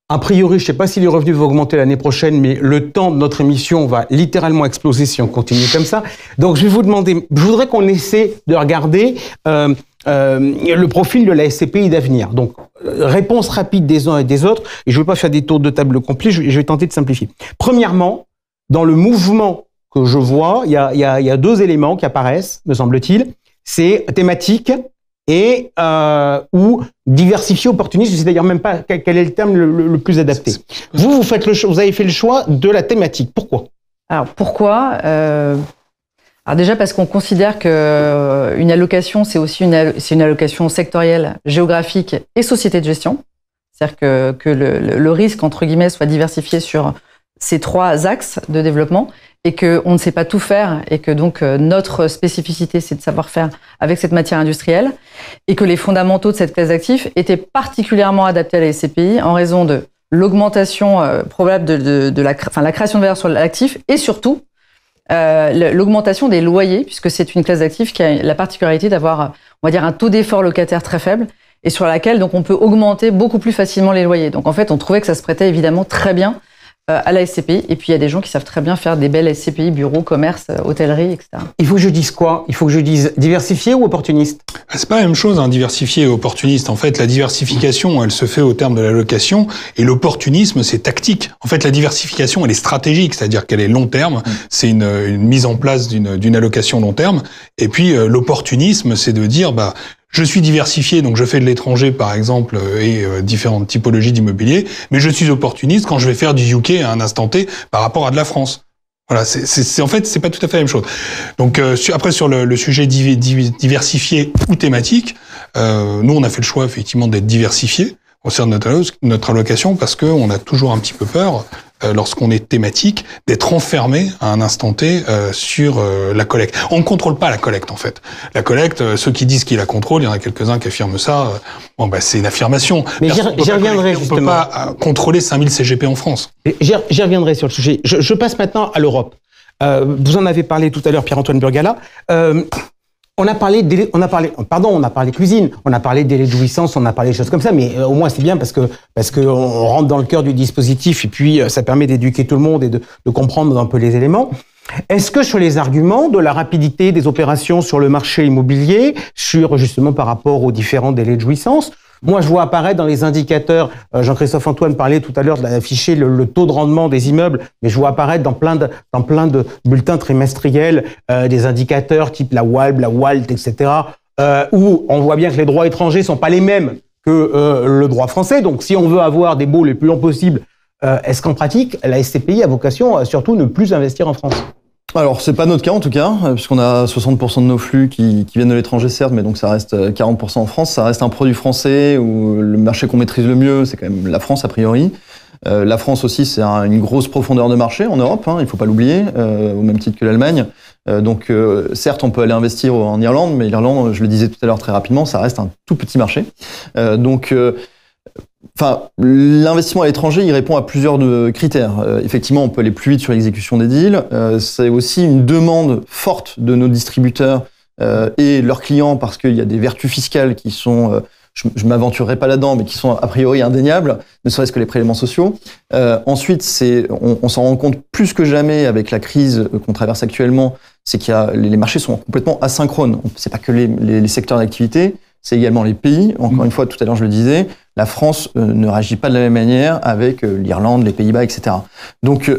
A priori, je ne sais pas si les revenus vont augmenter l'année prochaine, mais le temps de notre émission va littéralement exploser si on continue comme ça. Donc, je vais vous demander, je voudrais qu'on essaie de regarder le profil de la SCPI d'avenir. Donc, réponse rapide des uns et des autres, et je ne veux pas faire des tours de table complets, je vais tenter de simplifier. Premièrement, dans le mouvement que je vois, il y a 2 éléments qui apparaissent, me semble-t-il. C'est thématique et ou diversifié opportuniste, je sais d'ailleurs même pas quel est le terme le plus adapté. Vous avez fait le choix de la thématique. Pourquoi? Alors pourquoi Alors déjà parce qu'on considère que une allocation, c'est aussi une allocation sectorielle, géographique et société de gestion. C'est-à-dire que le risque, entre guillemets, soit diversifié sur ces 3 axes de développement et qu'on ne sait pas tout faire et que donc notre spécificité, c'est de savoir faire avec cette matière industrielle et que les fondamentaux de cette classe d'actifs étaient particulièrement adaptés à la SCPI en raison de l'augmentation probable de la création de valeur sur l'actif et surtout l'augmentation des loyers puisque c'est une classe d'actifs qui a la particularité d'avoir, on va dire, un taux d'effort locataire très faible et sur laquelle donc on peut augmenter beaucoup plus facilement les loyers. Donc en fait, on trouvait que ça se prêtait évidemment très bien à la SCPI. Et puis, il y a des gens qui savent très bien faire des belles SCPI, bureaux, commerce, hôtellerie, etc. Il faut que je dise quoi? Il faut que je dise diversifié ou opportuniste? C'est pas la même chose, hein, diversifié et opportuniste. En fait, la diversification, elle se fait au terme de l'allocation, et l'opportunisme, c'est tactique. En fait, la diversification, elle est stratégique, c'est-à-dire qu'elle est long terme. C'est une mise en place d'une allocation long terme. Et puis, l'opportunisme, c'est de dire, je suis diversifié, donc je fais de l'étranger, par exemple, et différentes typologies d'immobilier, mais je suis opportuniste quand je vais faire du UK à un instant T par rapport à de la France. Voilà, en fait, c'est pas tout à fait la même chose. Donc, après, sur le sujet diversifié ou thématique, nous, on a fait le choix, effectivement, d'être diversifié au sein de notre allocation parce qu'on a toujours un petit peu peur, lorsqu'on est thématique, d'être enfermé à un instant T sur la collecte. On ne contrôle pas la collecte, en fait. La collecte, ceux qui disent qu'ils la contrôlent, il y en a quelques-uns qui affirment ça. C'est une affirmation. Mais j'y reviendrai, justement. On ne peut pas contrôler 5000 CGP en France. J'y reviendrai sur le sujet. Je passe maintenant à l'Europe. Vous en avez parlé tout à l'heure, Pierre-Antoine Burgala. On a parlé cuisine, on a parlé délai de jouissance, on a parlé des choses comme ça, mais au moins c'est bien parce que on rentre dans le cœur du dispositif et puis ça permet d'éduquer tout le monde et de comprendre un peu les éléments. Est-ce que sur les arguments de la rapidité des opérations sur le marché immobilier, sur justement par rapport aux différents délais de jouissance, Moi, je vois apparaître dans les indicateurs, Jean-Christophe Antoine parlait tout à l'heure d'afficher le taux de rendement des immeubles, mais je vois apparaître dans plein de bulletins trimestriels des indicateurs type la WALB, la WALT, etc., où on voit bien que les droits étrangers sont pas les mêmes que le droit français. Donc, si on veut avoir des baux les plus longs possibles, est-ce qu'en pratique, la SCPI a vocation à surtout ne plus investir en France ? Alors, c'est pas notre cas en tout cas, puisqu'on a 60% de nos flux qui viennent de l'étranger, certes, mais donc ça reste 40% en France. Ça reste un produit français où le marché qu'on maîtrise le mieux, c'est quand même la France a priori. La France aussi, c'est une grosse profondeur de marché en Europe, il faut pas l'oublier, au même titre que l'Allemagne. Donc, certes, on peut aller investir en Irlande, mais l'Irlande, je le disais tout à l'heure très rapidement, ça reste un tout petit marché. L'investissement à l'étranger, il répond à plusieurs critères. Effectivement, on peut aller plus vite sur l'exécution des deals. C'est aussi une demande forte de nos distributeurs et leurs clients parce qu'il y a des vertus fiscales qui sont, je m'aventurerai pas là-dedans, mais qui sont a priori indéniables, ne serait-ce que les prélèvements sociaux. Ensuite, on s'en rend compte plus que jamais avec la crise qu'on traverse actuellement, c'est qu'il y a les marchés sont complètement asynchrones. C'est pas que les secteurs d'activité, c'est également les pays. Encore une fois, tout à l'heure, je le disais, la France ne réagit pas de la même manière avec l'Irlande, les Pays-Bas, etc. Donc,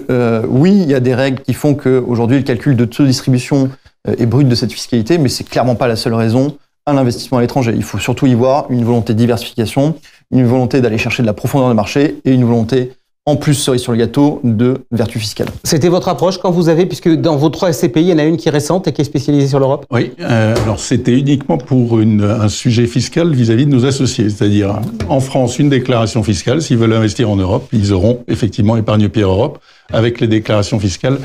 oui, il y a des règles qui font qu'aujourd'hui, le calcul de taux de distribution est brut de cette fiscalité, mais c'est clairement pas la seule raison à l'investissement à l'étranger. Il faut surtout y voir une volonté de diversification, une volonté d'aller chercher de la profondeur de marché et une volonté, en plus, cerise sur le gâteau, de vertu fiscale. C'était votre approche quand vous avez, puisque dans vos 3 SCPI, il y en a une qui est récente et qui est spécialisée sur l'Europe? Oui, alors c'était uniquement pour un sujet fiscal vis-à-vis de nos associés. C'est-à-dire, en France, une déclaration fiscale. S'ils veulent investir en Europe, ils auront effectivement Épargne Pierre Europe, avec les déclarations fiscales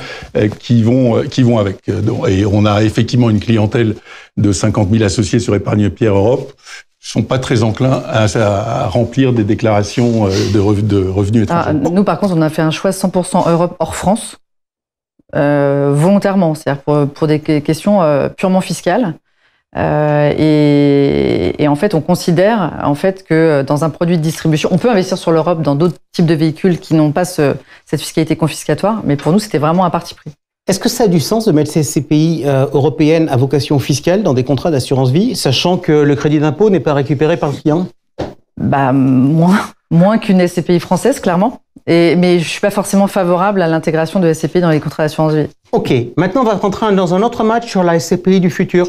qui vont avec. Et on a effectivement une clientèle de 50 000 associés sur Épargne Pierre Europe. Sont pas très enclins à remplir des déclarations de revenus étrangers. Nous, par contre, on a fait un choix 100% Europe hors France, volontairement, c'est-à-dire pour des questions purement fiscales. Et en fait, on considère que dans un produit de distribution, on peut investir sur l'Europe dans d'autres types de véhicules qui n'ont pas cette fiscalité confiscatoire, mais pour nous, c'était vraiment un parti pris. Est-ce que ça a du sens de mettre ces SCPI européennes à vocation fiscale dans des contrats d'assurance vie, sachant que le crédit d'impôt n'est pas récupéré par le client? Moins qu'une SCPI française, clairement. Mais je suis pas forcément favorable à l'intégration de SCPI dans les contrats d'assurance vie. Ok, maintenant on va rentrer dans un autre match sur la SCPI du futur.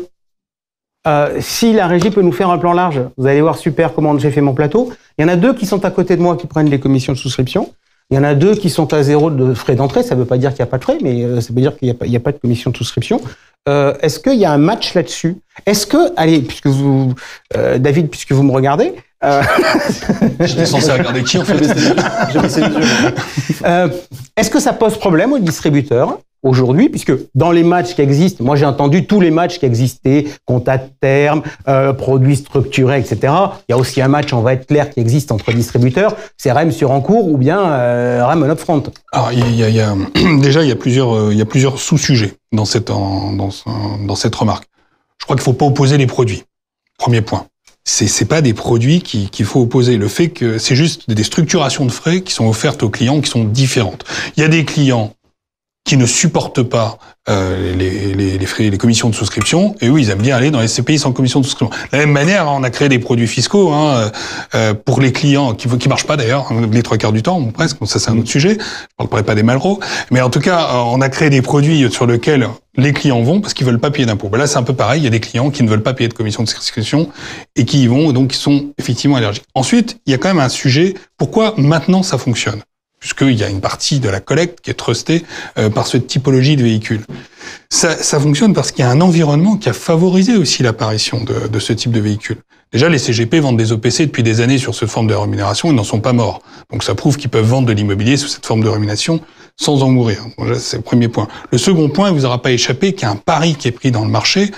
Si la régie peut nous faire un plan large, vous allez voir super comment j'ai fait mon plateau. Il y en a 2 qui sont à côté de moi qui prennent les commissions de souscription. Il y en a 2 qui sont à 0 de frais d'entrée. Ça ne veut pas dire qu'il n'y a pas de frais, mais ça veut dire qu'il n'y a pas de commission de souscription. Est-ce qu'il y a un match là-dessus? Est-ce que, allez, David, puisque vous me regardez, j'étais censé regarder qui en fait. Est-ce que ça pose problème aux distributeurs aujourd'hui, puisque dans les matchs qui existent, moi j'ai entendu tous les matchs qui existaient, compte à terme, produits structurés, etc. Il y a aussi un match, on va être clair, qui existe entre distributeurs, c'est REM sur encours ou bien REM on upfront. Alors déjà il y a plusieurs sous-sujets dans cette remarque. Je crois qu'il faut pas opposer les produits. Premier point. C'est pas des produits qu'il faut opposer. Le fait que c'est juste des structurations de frais qui sont offertes aux clients qui sont différentes. Il y a des clients qui ne supportent pas les frais, les commissions de souscription, et eux, ils aiment bien aller dans les SCPI sans commission de souscription. De la même manière, on a créé des produits fiscaux pour les clients qui marchent pas d'ailleurs, les 3/4 du temps, presque. Ça, c'est un autre sujet. Je parlerai pas des Malraux, mais en tout cas, on a créé des produits sur lesquels les clients vont parce qu'ils veulent pas payer d'impôts. Là, c'est un peu pareil. Il y a des clients qui ne veulent pas payer de commission de souscription et qui y vont, donc qui sont effectivement allergiques. Ensuite, il y a quand même un sujet. Pourquoi maintenant ça fonctionne? Puisqu'il y a une partie de la collecte qui est trustée par cette typologie de véhicules. Ça fonctionne parce qu'il y a un environnement qui a favorisé aussi l'apparition de ce type de véhicules. Déjà, les CGP vendent des OPC depuis des années sur cette forme de rémunération, ils n'en sont pas morts. Donc ça prouve qu'ils peuvent vendre de l'immobilier sous cette forme de rémunération sans en mourir. Donc, c'est le premier point. Le second point, il vous aura pas échappé qu'il y a un pari qui est pris dans le marché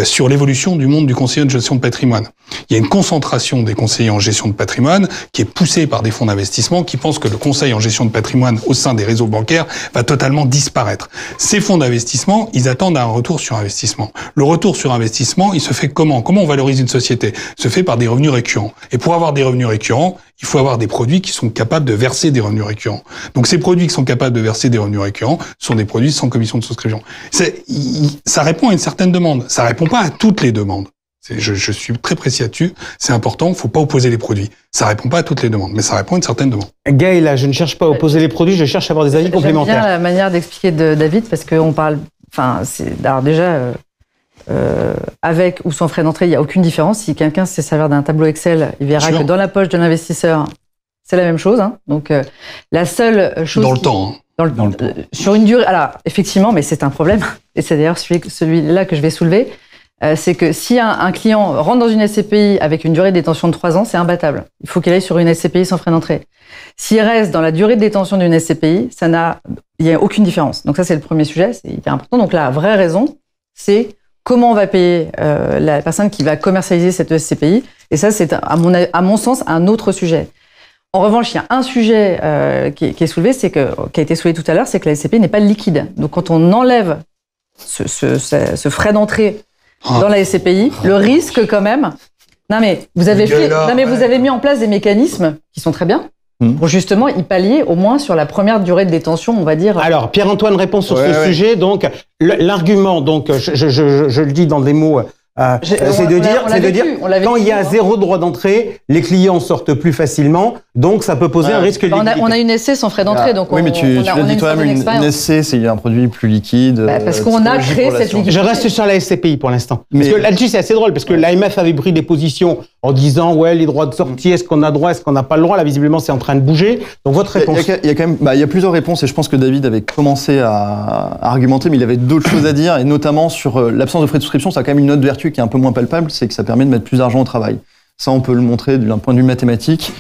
sur l'évolution du monde du conseiller de gestion de patrimoine. Il y a une concentration des conseillers en gestion de patrimoine qui est poussée par des fonds d'investissement qui pensent que le conseil en gestion de patrimoine au sein des réseaux bancaires va totalement disparaître. Ces fonds d'investissement, ils attendent un retour sur investissement. Le retour sur investissement, il se fait comment? Comment on valorise une société? Il se fait par des revenus récurrents. Et pour avoir des revenus récurrents, il faut avoir des produits qui sont capables de verser des revenus récurrents. Donc ces produits qui sont capables de verser des revenus récurrents sont des produits sans commission de souscription. Ça répond à une certaine demande. Ça répond pas à toutes les demandes. Je suis très précis là-dessus. C'est important. Il ne faut pas opposer les produits. Ça répond pas à toutes les demandes, mais ça répond à une certaine demande. Gaël, là, je ne cherche pas à opposer les produits, je cherche à avoir des avis complémentaires. J'aime bien la manière d'expliquer de David, parce qu'on parle... Enfin, alors déjà, avec ou sans frais d'entrée, il n'y a aucune différence. Si quelqu'un sait servir d'un tableau Excel, il verra que dans la poche de l'investisseur, c'est la même chose. Hein. Donc, la seule chose... Dans le temps. Sur une durée... Alors, effectivement, mais c'est un problème. Et c'est d'ailleurs celui-là que je vais soulever. C'est que si un client rentre dans une SCPI avec une durée de détention de 3 ans, c'est imbattable. Il faut qu'il aille sur une SCPI sans frais d'entrée. S'il reste dans la durée de détention d'une SCPI, il n'y a aucune différence. Donc ça, c'est le premier sujet, c'est hyper important. Donc la vraie raison, c'est comment on va payer la personne qui va commercialiser cette SCPI. Et ça, c'est à mon sens un autre sujet. En revanche, il y a un sujet qui est soulevé, qui a été soulevé tout à l'heure, c'est que la SCPI n'est pas liquide. Donc quand on enlève ce frais d'entrée dans la SCPI, le risque quand même... vous avez mis en place des mécanismes qui sont très bien pour justement y pallier au moins sur la première durée de détention, on va dire. Alors, Pierre-Antoine répond sur ce sujet. Donc, l'argument, je le dis dans des mots... c'est de dire, quand il y a zéro droit d'entrée, les clients sortent plus facilement, donc ça peut poser un risque de liquidité. On a une SC sans frais d'entrée, donc oui, mais tu l'as dit toi-même, une SC, c'est un produit plus liquide. Parce qu'on a créé cette liquidité. Je reste sur la SCPI pour l'instant. Parce que là-dessus, c'est assez drôle, parce que l'AMF avait pris des positions en disant, les droits de sortie, est-ce qu'on a droit, est-ce qu'on n'a pas le droit? Là, visiblement, c'est en train de bouger. Donc, votre réponse? Il y a quand même, il y a plusieurs réponses, et je pense que David avait commencé à argumenter, mais il avait d'autres choses à dire, et notamment sur l'absence de frais de souscription. Ça a quand même une autre vertu qui est un peu moins palpable, c'est que ça permet de mettre plus d'argent au travail. Ça, on peut le montrer d'un point de vue mathématique.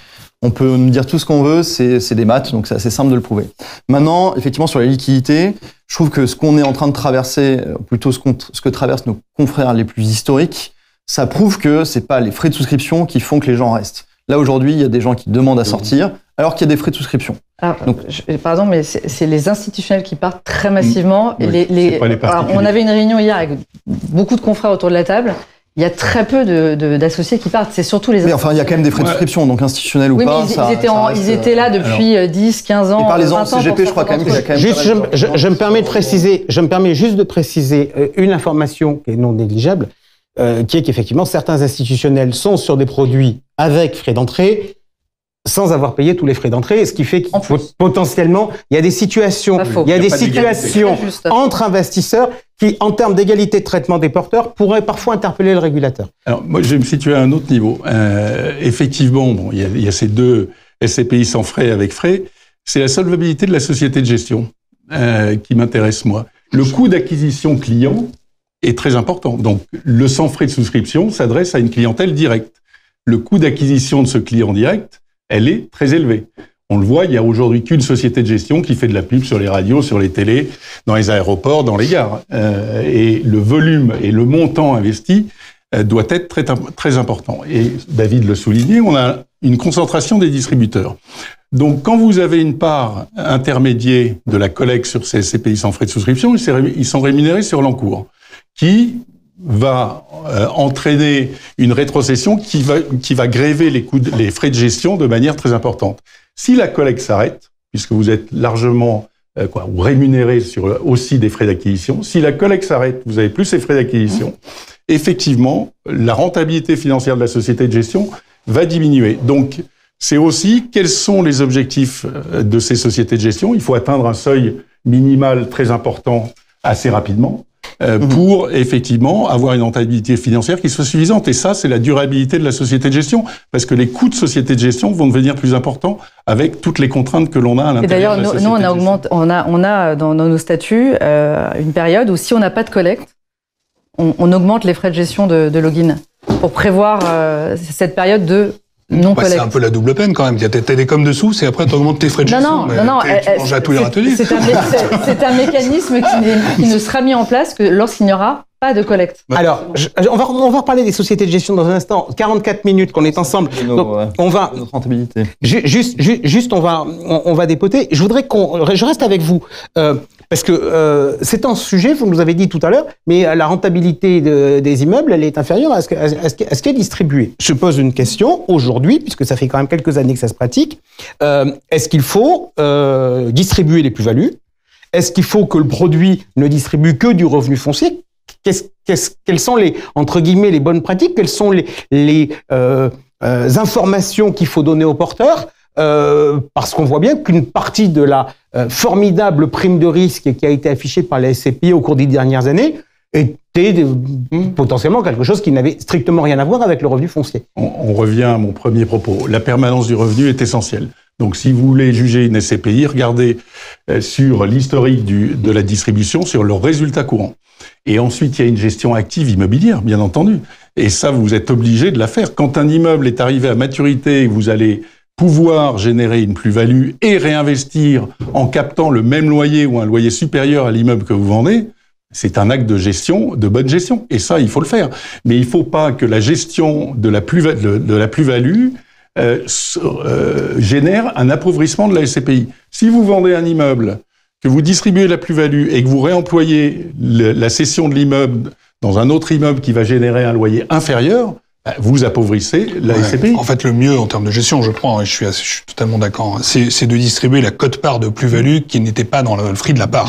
On peut nous dire tout ce qu'on veut, c'est des maths, donc c'est assez simple de le prouver. Maintenant, effectivement, sur la liquidité, je trouve que ce qu'on est en train de traverser, plutôt ce que traversent nos confrères les plus historiques, ça prouve que c'est pas les frais de souscription qui font que les gens restent. Là, aujourd'hui, il y a des gens qui demandent à sortir, alors qu'il y a des frais de souscription. Alors, pardon, mais c'est les institutionnels qui partent très massivement. On avait une réunion hier avec beaucoup de confrères autour de la table. Il y a très peu d'associés qui partent. C'est surtout les... Mais enfin, il y a quand même des frais de souscription, donc institutionnels ou pas. Ils étaient là depuis 10, 15 ans. Et par les ans, CGP, je crois quand même qu'il y a quand même... Je me permets juste de préciser une information qui est non négligeable, qui est qu'effectivement, certains institutionnels sont sur des produits avec frais d'entrée, sans avoir payé tous les frais d'entrée, ce qui fait que potentiellement, il y a des situations, entre investisseurs qui, en termes d'égalité de traitement des porteurs, pourraient parfois interpeller le régulateur. Alors, moi, je vais me situer à un autre niveau. Effectivement, il y a ces deux SCPI sans frais avec frais. C'est la solvabilité de la société de gestion qui m'intéresse, moi. Le coût d'acquisition client est très important. Donc, le sans frais de souscription s'adresse à une clientèle directe. Le coût d'acquisition de ce client direct, elle est très élevée. On le voit, il n'y a aujourd'hui qu'une société de gestion qui fait de la pub sur les radios, sur les télés, dans les aéroports, dans les gares. Et le volume et le montant investi doit être très, très important. Et David le soulignait, on a une concentration des distributeurs. Donc, quand vous avez une part intermédiaire de la collecte sur ces SCPI sans frais de souscription, ils sont rémunérés sur l'encours, qui va entraîner une rétrocession qui va gréver les frais de gestion de manière très importante. Si la collecte s'arrête, puisque vous êtes largement ou rémunéré sur aussi des frais d'acquisition, si la collecte s'arrête, vous avez plus ces frais d'acquisition, effectivement, la rentabilité financière de la société de gestion va diminuer. Donc, c'est aussi quels sont les objectifs de ces sociétés de gestion. Il faut atteindre un seuil minimal très important assez rapidement. Pour effectivement avoir une rentabilité financière qui soit suffisante. Et ça, c'est la durabilité de la société de gestion, parce que les coûts de société de gestion vont devenir plus importants avec toutes les contraintes que l'on a à l'intérieur de la société. Et d'ailleurs, nous, on a dans nos statuts une période où si on n'a pas de collecte, on augmente les frais de gestion de login pour prévoir cette période de non-collecte. C'est un peu la double peine quand même. Il y a tes télécoms dessous, c'est après tu augmentes tes frais de gestion. Tu manges à tous les râteliers. C'est un mécanisme qui ne sera mis en place que lorsqu'il n'y aura pas de collecte. Alors, on va reparler des sociétés de gestion dans un instant. 44 minutes qu'on est ensemble. Donc, on va... Notre rentabilité. Juste, on va dépoter. Je reste avec vous. Parce que c'est un sujet, vous nous avez dit tout à l'heure, mais la rentabilité des immeubles, elle est inférieure à ce qui est distribué. Je pose une question aujourd'hui, puisque ça fait quand même quelques années que ça se pratique. Est-ce qu'il faut distribuer les plus-values? Est-ce qu'il faut que le produit ne distribue que du revenu foncier? quelles sont les, entre guillemets, les bonnes pratiques, quelles sont les informations qu'il faut donner aux porteurs, parce qu'on voit bien qu'une partie de la formidable prime de risque qui a été affichée par la SCPI au cours des dernières années était potentiellement quelque chose qui n'avait strictement rien à voir avec le revenu foncier. On revient à mon premier propos. La permanence du revenu est essentielle. Donc, si vous voulez juger une SCPI, regardez sur l'historique de la distribution, sur leurs résultats courants. Et ensuite, il y a une gestion active immobilière, bien entendu. Et ça, vous êtes obligé de la faire. Quand un immeuble est arrivé à maturité, vous allez pouvoir générer une plus-value et réinvestir en captant le même loyer ou un loyer supérieur à l'immeuble que vous vendez, c'est un acte de gestion, de bonne gestion. Et ça, il faut le faire. Mais il ne faut pas que la gestion de la plus-value génère un appauvrissement de la SCPI. Si vous vendez un immeuble, que vous distribuez la plus-value et que vous réemployez la cession de l'immeuble dans un autre immeuble qui va générer un loyer inférieur, vous appauvrissez la SCPI. En fait, le mieux en termes de gestion, je crois, et je suis totalement d'accord, c'est de distribuer la quote-part de plus-value qui n'était pas dans le fruit de la part.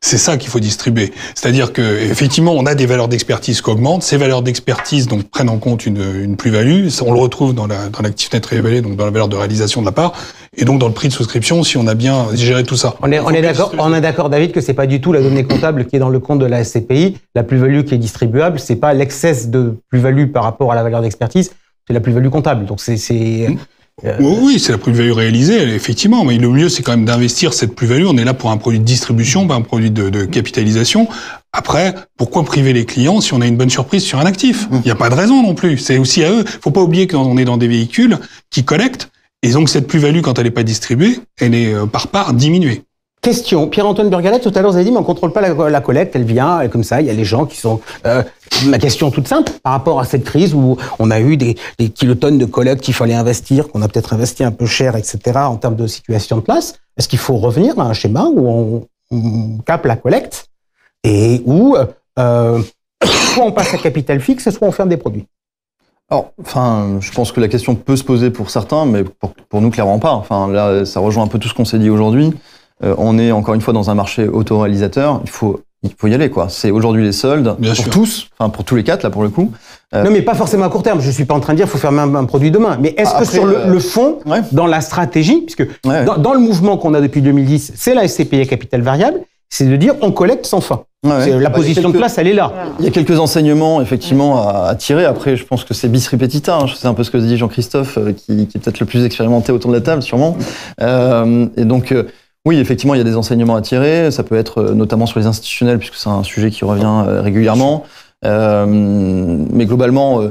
C'est ça qu'il faut distribuer. C'est-à-dire que effectivement, on a des valeurs d'expertise qui augmentent. Ces valeurs d'expertise donc prennent en compte une plus-value. On le retrouve dans l'actif net réévalué, donc dans la valeur de réalisation de la part, et donc dans le prix de souscription si on a bien géré tout ça. On est d'accord, David, que c'est pas du tout la donnée comptable qui est dans le compte de la SCPI. La plus-value qui est distribuable, c'est pas l'excès de plus-value par rapport à la valeur d'expertise, c'est la plus-value comptable. Donc oui, c'est la plus-value réalisée, effectivement. Mais le mieux, c'est quand même d'investir cette plus-value. On est là pour un produit de distribution, pas un produit de capitalisation. Après, pourquoi priver les clients si on a une bonne surprise sur un actif? Il n'y a pas de raison non plus. C'est aussi à eux. Faut pas oublier qu'on est dans des véhicules qui collectent. Et donc, cette plus-value, quand elle n'est pas distribuée, elle est par part diminuée. Question, Pierre-Antoine Burgalet, tout à l'heure vous avez dit mais on contrôle pas la collecte, elle vient comme ça, il y a les gens qui sont... ma question toute simple, par rapport à cette crise où on a eu des kilotonnes de collecte qu'il fallait investir, qu'on a peut-être investi un peu cher, etc. en termes de situation de place, est-ce qu'il faut revenir à un schéma où on capte la collecte et où soit on passe à capital fixe, soit on ferme des produits? Alors, je pense que la question peut se poser pour certains, mais pour nous, clairement pas. Là, ça rejoint un peu tout ce qu'on s'est dit aujourd'hui. On est encore une fois dans un marché autoréalisateur. Il faut y aller, quoi. C'est aujourd'hui les soldes pour tous, pour tous les quatre là pour le coup. Non, mais pas forcément à court terme. Je suis pas en train de dire qu'il faut faire un produit demain. Mais est-ce que sur le fond, dans la stratégie, puisque dans le mouvement qu'on a depuis 2010, c'est la SCPI à capital variable, c'est de dire on collecte sans fin. La position de place, elle est là. Il y a quelques enseignements effectivement à tirer. Après, je pense que c'est bis repetita. C'est un peu ce que dit Jean-Christophe, qui est peut-être le plus expérimenté autour de la table, sûrement. Et donc. Oui, effectivement, il y a des enseignements à tirer. Ça peut être notamment sur les institutionnels, puisque c'est un sujet qui revient régulièrement. Mais globalement,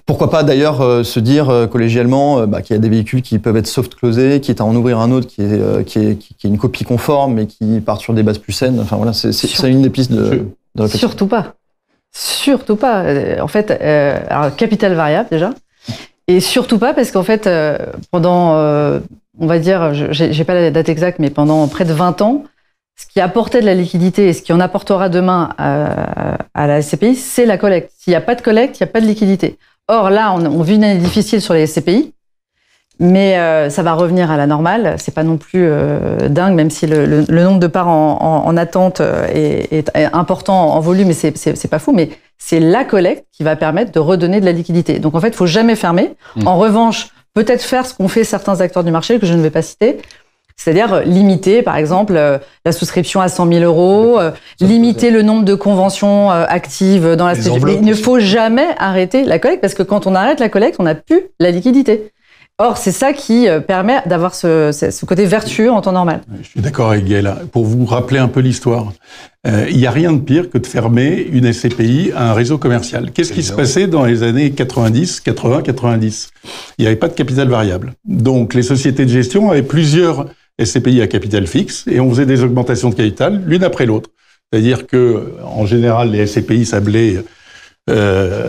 pourquoi pas d'ailleurs se dire collégialement qu'il y a des véhicules qui peuvent être soft-closés, quitte à en ouvrir un autre qui est une copie conforme, mais qui part sur des bases plus saines. Enfin voilà, c'est une des pistes de réflexion. Surtout pas. En fait, alors, capital variable déjà. Et surtout pas parce qu'en fait, pendant... on va dire, j'ai pas la date exacte, mais pendant près de 20 ans, ce qui apportait de la liquidité et ce qui en apportera demain à la SCPI, c'est la collecte. S'il n'y a pas de collecte, il n'y a pas de liquidité. Or là, on vit une année difficile sur les SCPI, mais ça va revenir à la normale. C'est pas non plus dingue, même si le nombre de parts en attente est important en volume, et c'est pas fou, mais c'est la collecte qui va permettre de redonner de la liquidité. Donc en fait, il faut jamais fermer. En revanche, peut-être faire ce qu'ont fait certains acteurs du marché, que je ne vais pas citer, c'est-à-dire limiter, par exemple, la souscription à 100 000 euros, limiter le nombre de conventions actives dans la SCPI. Mais il ne faut jamais arrêter la collecte, parce que quand on arrête la collecte, on n'a plus la liquidité. Or, c'est ça qui permet d'avoir ce côté vertueux en temps normal. Je suis d'accord avec Gaëlle. Pour vous rappeler un peu l'histoire, il n'y a rien de pire que de fermer une SCPI à un réseau commercial. Qu'est-ce qui se passait dans les années 90, 80, 90 ? Il n'y avait pas de capital variable. Donc, les sociétés de gestion avaient plusieurs SCPI à capital fixe et on faisait des augmentations de capital l'une après l'autre. C'est-à-dire que, en général, les SCPI s'appelaient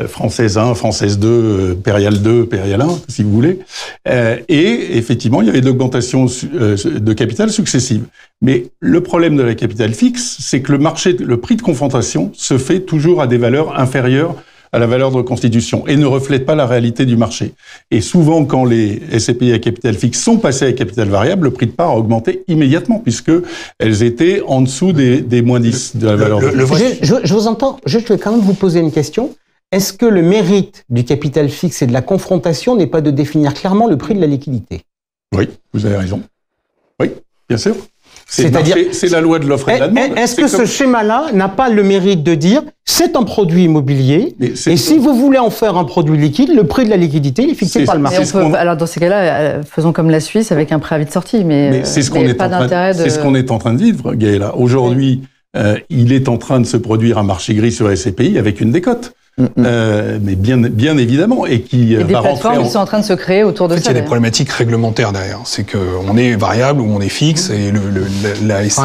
Française 1, Française 2, Périal 2, Périal 1, si vous voulez. Et effectivement, il y avait de l'augmentation de capital successive. Mais le problème de la capital fixe, c'est que le prix de confrontation se fait toujours à des valeurs inférieures à la valeur de reconstitution et ne reflètent pas la réalité du marché. Et souvent, quand les SCPI à capital fixe sont passées à capital variable, le prix de part a augmenté immédiatement puisque elles étaient en dessous des moins 10 de la valeur. Je vous entends. Je vais quand même vous poser une question. Est-ce que le mérite du capital fixe et de la confrontation n'est pas de définir clairement le prix de la liquidité? Oui, vous avez raison. Oui, bien sûr. C'est-à-dire, c'est la loi de l'offre et de la demande. Est-ce que ce schéma-là n'a pas le mérite de dire c'est un produit immobilier et si vous voulez en faire un produit liquide, le prix de la liquidité il est fixé par le marché. Alors dans ces cas-là, faisons comme la Suisse avec un préavis de sortie, mais c'est ce qu'on est en train de vivre, Gaëla. Aujourd'hui, il est en train de se produire un marché gris sur les SCPI avec une décote. Mais bien évidemment, et qui des plateformes qui sont en train de se créer autour de ça. Il y a des problématiques réglementaires derrière. C'est qu'on est variable ou on est fixe et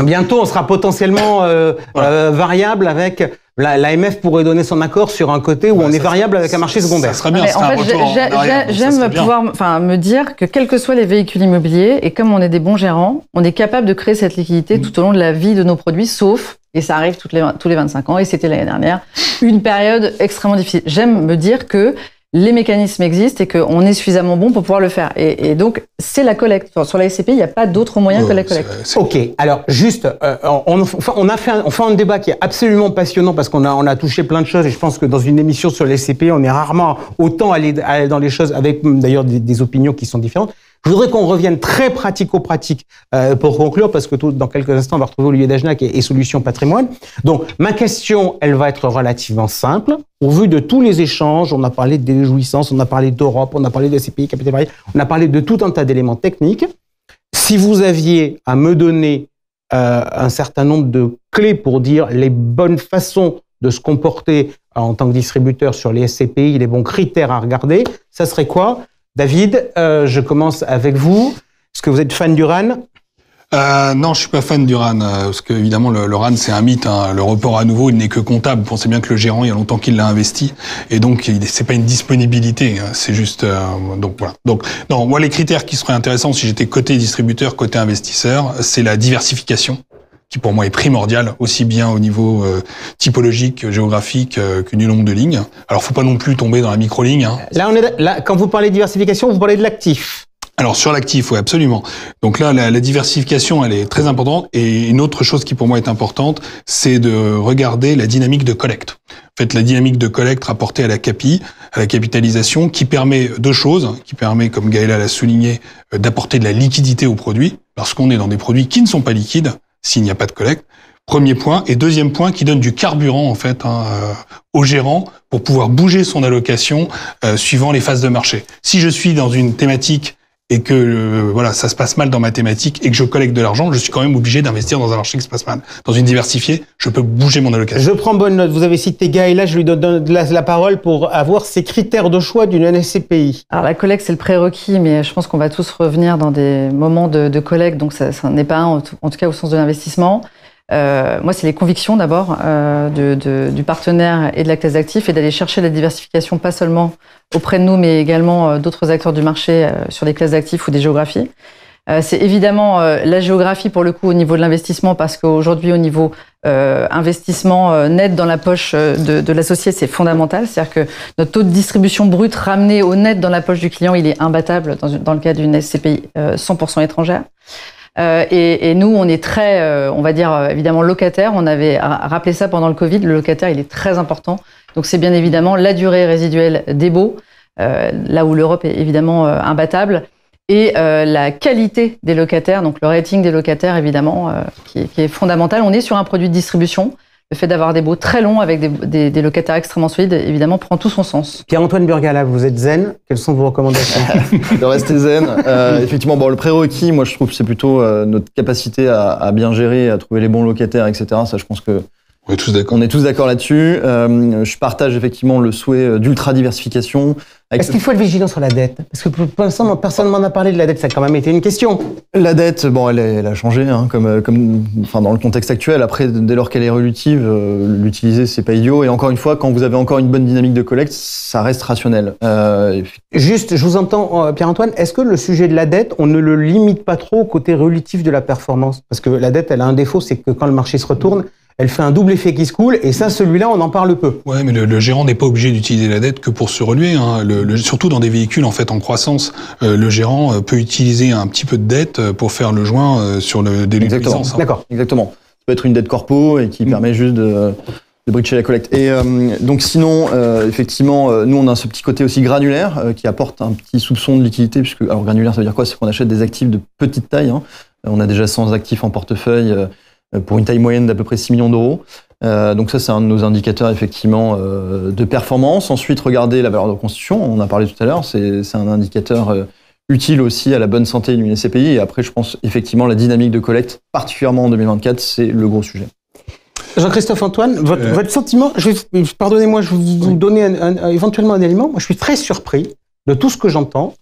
bientôt, on sera potentiellement variable avec. L'AMF pourrait donner son accord sur un côté où on est variable avec un marché secondaire. Ça serait bien. En fait, j'aime pouvoir me dire que quels que soient les véhicules immobiliers, et comme on est des bons gérants, on est capable de créer cette liquidité tout au long de la vie de nos produits, sauf, et ça arrive tous les 25 ans, et c'était l'année dernière, une période extrêmement difficile. J'aime me dire que les mécanismes existent et qu'on est suffisamment bon pour pouvoir le faire. Et donc, c'est la collecte. Sur la SCPI, il n'y a pas d'autre moyen que la collecte. Ok, alors juste, on fait un débat qui est absolument passionnant parce qu'on a touché plein de choses et je pense que dans une émission sur les SCPI, on est rarement autant allé dans les choses avec d'ailleurs des opinions qui sont différentes. Je voudrais qu'on revienne très pratico-pratique pour conclure, parce que dans quelques instants, on va retrouver Olivier Dagenac et Solutions Patrimoine. Donc, ma question, elle va être relativement simple. Au vu de tous les échanges, on a parlé des jouissances, on a parlé d'Europe, on a parlé de SCPI, capital variable, on a parlé de tout un tas d'éléments techniques. Si vous aviez à me donner un certain nombre de clés pour dire les bonnes façons de se comporter en tant que distributeur sur les SCPI, les bons critères à regarder, ça serait quoi ? David, je commence avec vous. Est-ce que vous êtes fan du RAN ? Non, je suis pas fan du RAN, parce que évidemment le RAN c'est un mythe. Hein. Le report à nouveau, il n'est que comptable. Vous pensez bien que le gérant, il y a longtemps qu'il l'a investi, et donc c'est pas une disponibilité. C'est juste donc voilà. Donc non, moi les critères qui seraient intéressants si j'étais côté distributeur, côté investisseur, c'est la diversification, qui pour moi est primordiale, aussi bien au niveau typologique, géographique que du nombre de lignes. Alors faut pas non plus tomber dans la micro-ligne. Hein. Là, quand vous parlez de diversification, vous parlez de l'actif. Alors sur l'actif, oui, absolument. Donc là, la diversification, elle est très importante. Et une autre chose qui pour moi est importante, c'est de regarder la dynamique de collecte. En fait, la dynamique de collecte rapportée à la CAPI, à la capitalisation, qui permet deux choses, qui permet, comme Gaëla l'a souligné, d'apporter de la liquidité aux produits, parce qu'on est dans des produits qui ne sont pas liquides s'il n'y a pas de collecte. Premier point. Et deuxième point, qui donne du carburant, en fait, au gérant pour pouvoir bouger son allocation suivant les phases de marché. Si je suis dans une thématique et que voilà, ça se passe mal dans ma thématique et que je collecte de l'argent, je suis quand même obligé d'investir dans un marché qui se passe mal. Dans une diversifiée, je peux bouger mon allocation. Je prends bonne note. Vous avez cité Gaëla, je lui donne la parole pour avoir ses critères de choix d'une SCPI. Alors la collecte, c'est le prérequis, mais je pense qu'on va tous revenir dans des moments de collecte, donc ça n'est pas en tout cas au sens de l'investissement. Moi, c'est les convictions d'abord du partenaire et de la classe d'actifs et d'aller chercher la diversification, pas seulement auprès de nous, mais également d'autres acteurs du marché sur des classes d'actifs ou des géographies. C'est évidemment la géographie pour le coup au niveau de l'investissement, parce qu'aujourd'hui au niveau investissement net dans la poche de l'associé, c'est fondamental. C'est-à-dire que notre taux de distribution brut ramené au net dans la poche du client, il est imbattable dans le cas d'une SCPI 100% étrangère. Et nous, on est très, on va dire, évidemment locataire. On avait rappelé ça pendant le Covid. Le locataire, il est très important. Donc, c'est bien évidemment la durée résiduelle des baux, là où l'Europe est évidemment imbattable, et la qualité des locataires, donc le rating des locataires, évidemment, qui est fondamental. On est sur un produit de distribution. Le fait d'avoir des baux très longs avec des locataires extrêmement solides, évidemment, prend tout son sens. Pierre-Antoine Burgala, vous êtes zen. Quelles sont vos recommandations ? De rester zen. Effectivement, le prérequis, moi, je trouve que c'est plutôt notre capacité à bien gérer, à trouver les bons locataires, etc. Ça, je pense que on est tous d'accord. On est tous d'accord là-dessus. Je partage effectivement le souhait d'ultra-diversification. Est-ce qu'il faut être vigilant sur la dette ? Parce que pour l'instant, personne ne m'en a parlé de la dette, ça a quand même été une question. La dette, elle a changé, hein, comme dans le contexte actuel. Après, dès lors qu'elle est rélutive, l'utiliser, c'est pas idiot. Et encore une fois, quand vous avez encore une bonne dynamique de collecte, ça reste rationnel. Juste, je vous entends, Pierre-Antoine, est-ce que le sujet de la dette, on ne le limite pas trop au côté rélutif de la performance ? Parce que la dette, elle a un défaut, c'est que quand le marché se retourne, elle fait un double effet qui se coule, et ça, celui-là, on en parle peu. Ouais, mais le gérant n'est pas obligé d'utiliser la dette que pour se relever. Hein. Surtout dans des véhicules en fait en croissance, le gérant peut utiliser un petit peu de dette pour faire le joint sur le délai de puissance. D'accord. Exactement. Ça peut être une dette corpo et qui permet juste de bridger la collecte. Et donc sinon, effectivement, nous on a ce petit côté aussi granulaire qui apporte un petit soupçon de liquidité, puisque alors granulaire, ça veut dire quoi? C'est qu'on achète des actifs de petite taille. Hein. On a déjà 100 actifs en portefeuille pour une taille moyenne d'à peu près 6 millions d'euros. Donc ça, c'est un de nos indicateurs effectivement de performance. Ensuite, regardez la valeur de reconstitution. On en a parlé tout à l'heure. C'est un indicateur utile aussi à la bonne santé d'une SCPI. Et après, je pense effectivement la dynamique de collecte, particulièrement en 2024, c'est le gros sujet. Jean-Christophe Antoine, votre sentiment, pardonnez-moi, je vais vous donner éventuellement un élément. Moi, je suis très surpris de tout ce que j'entends.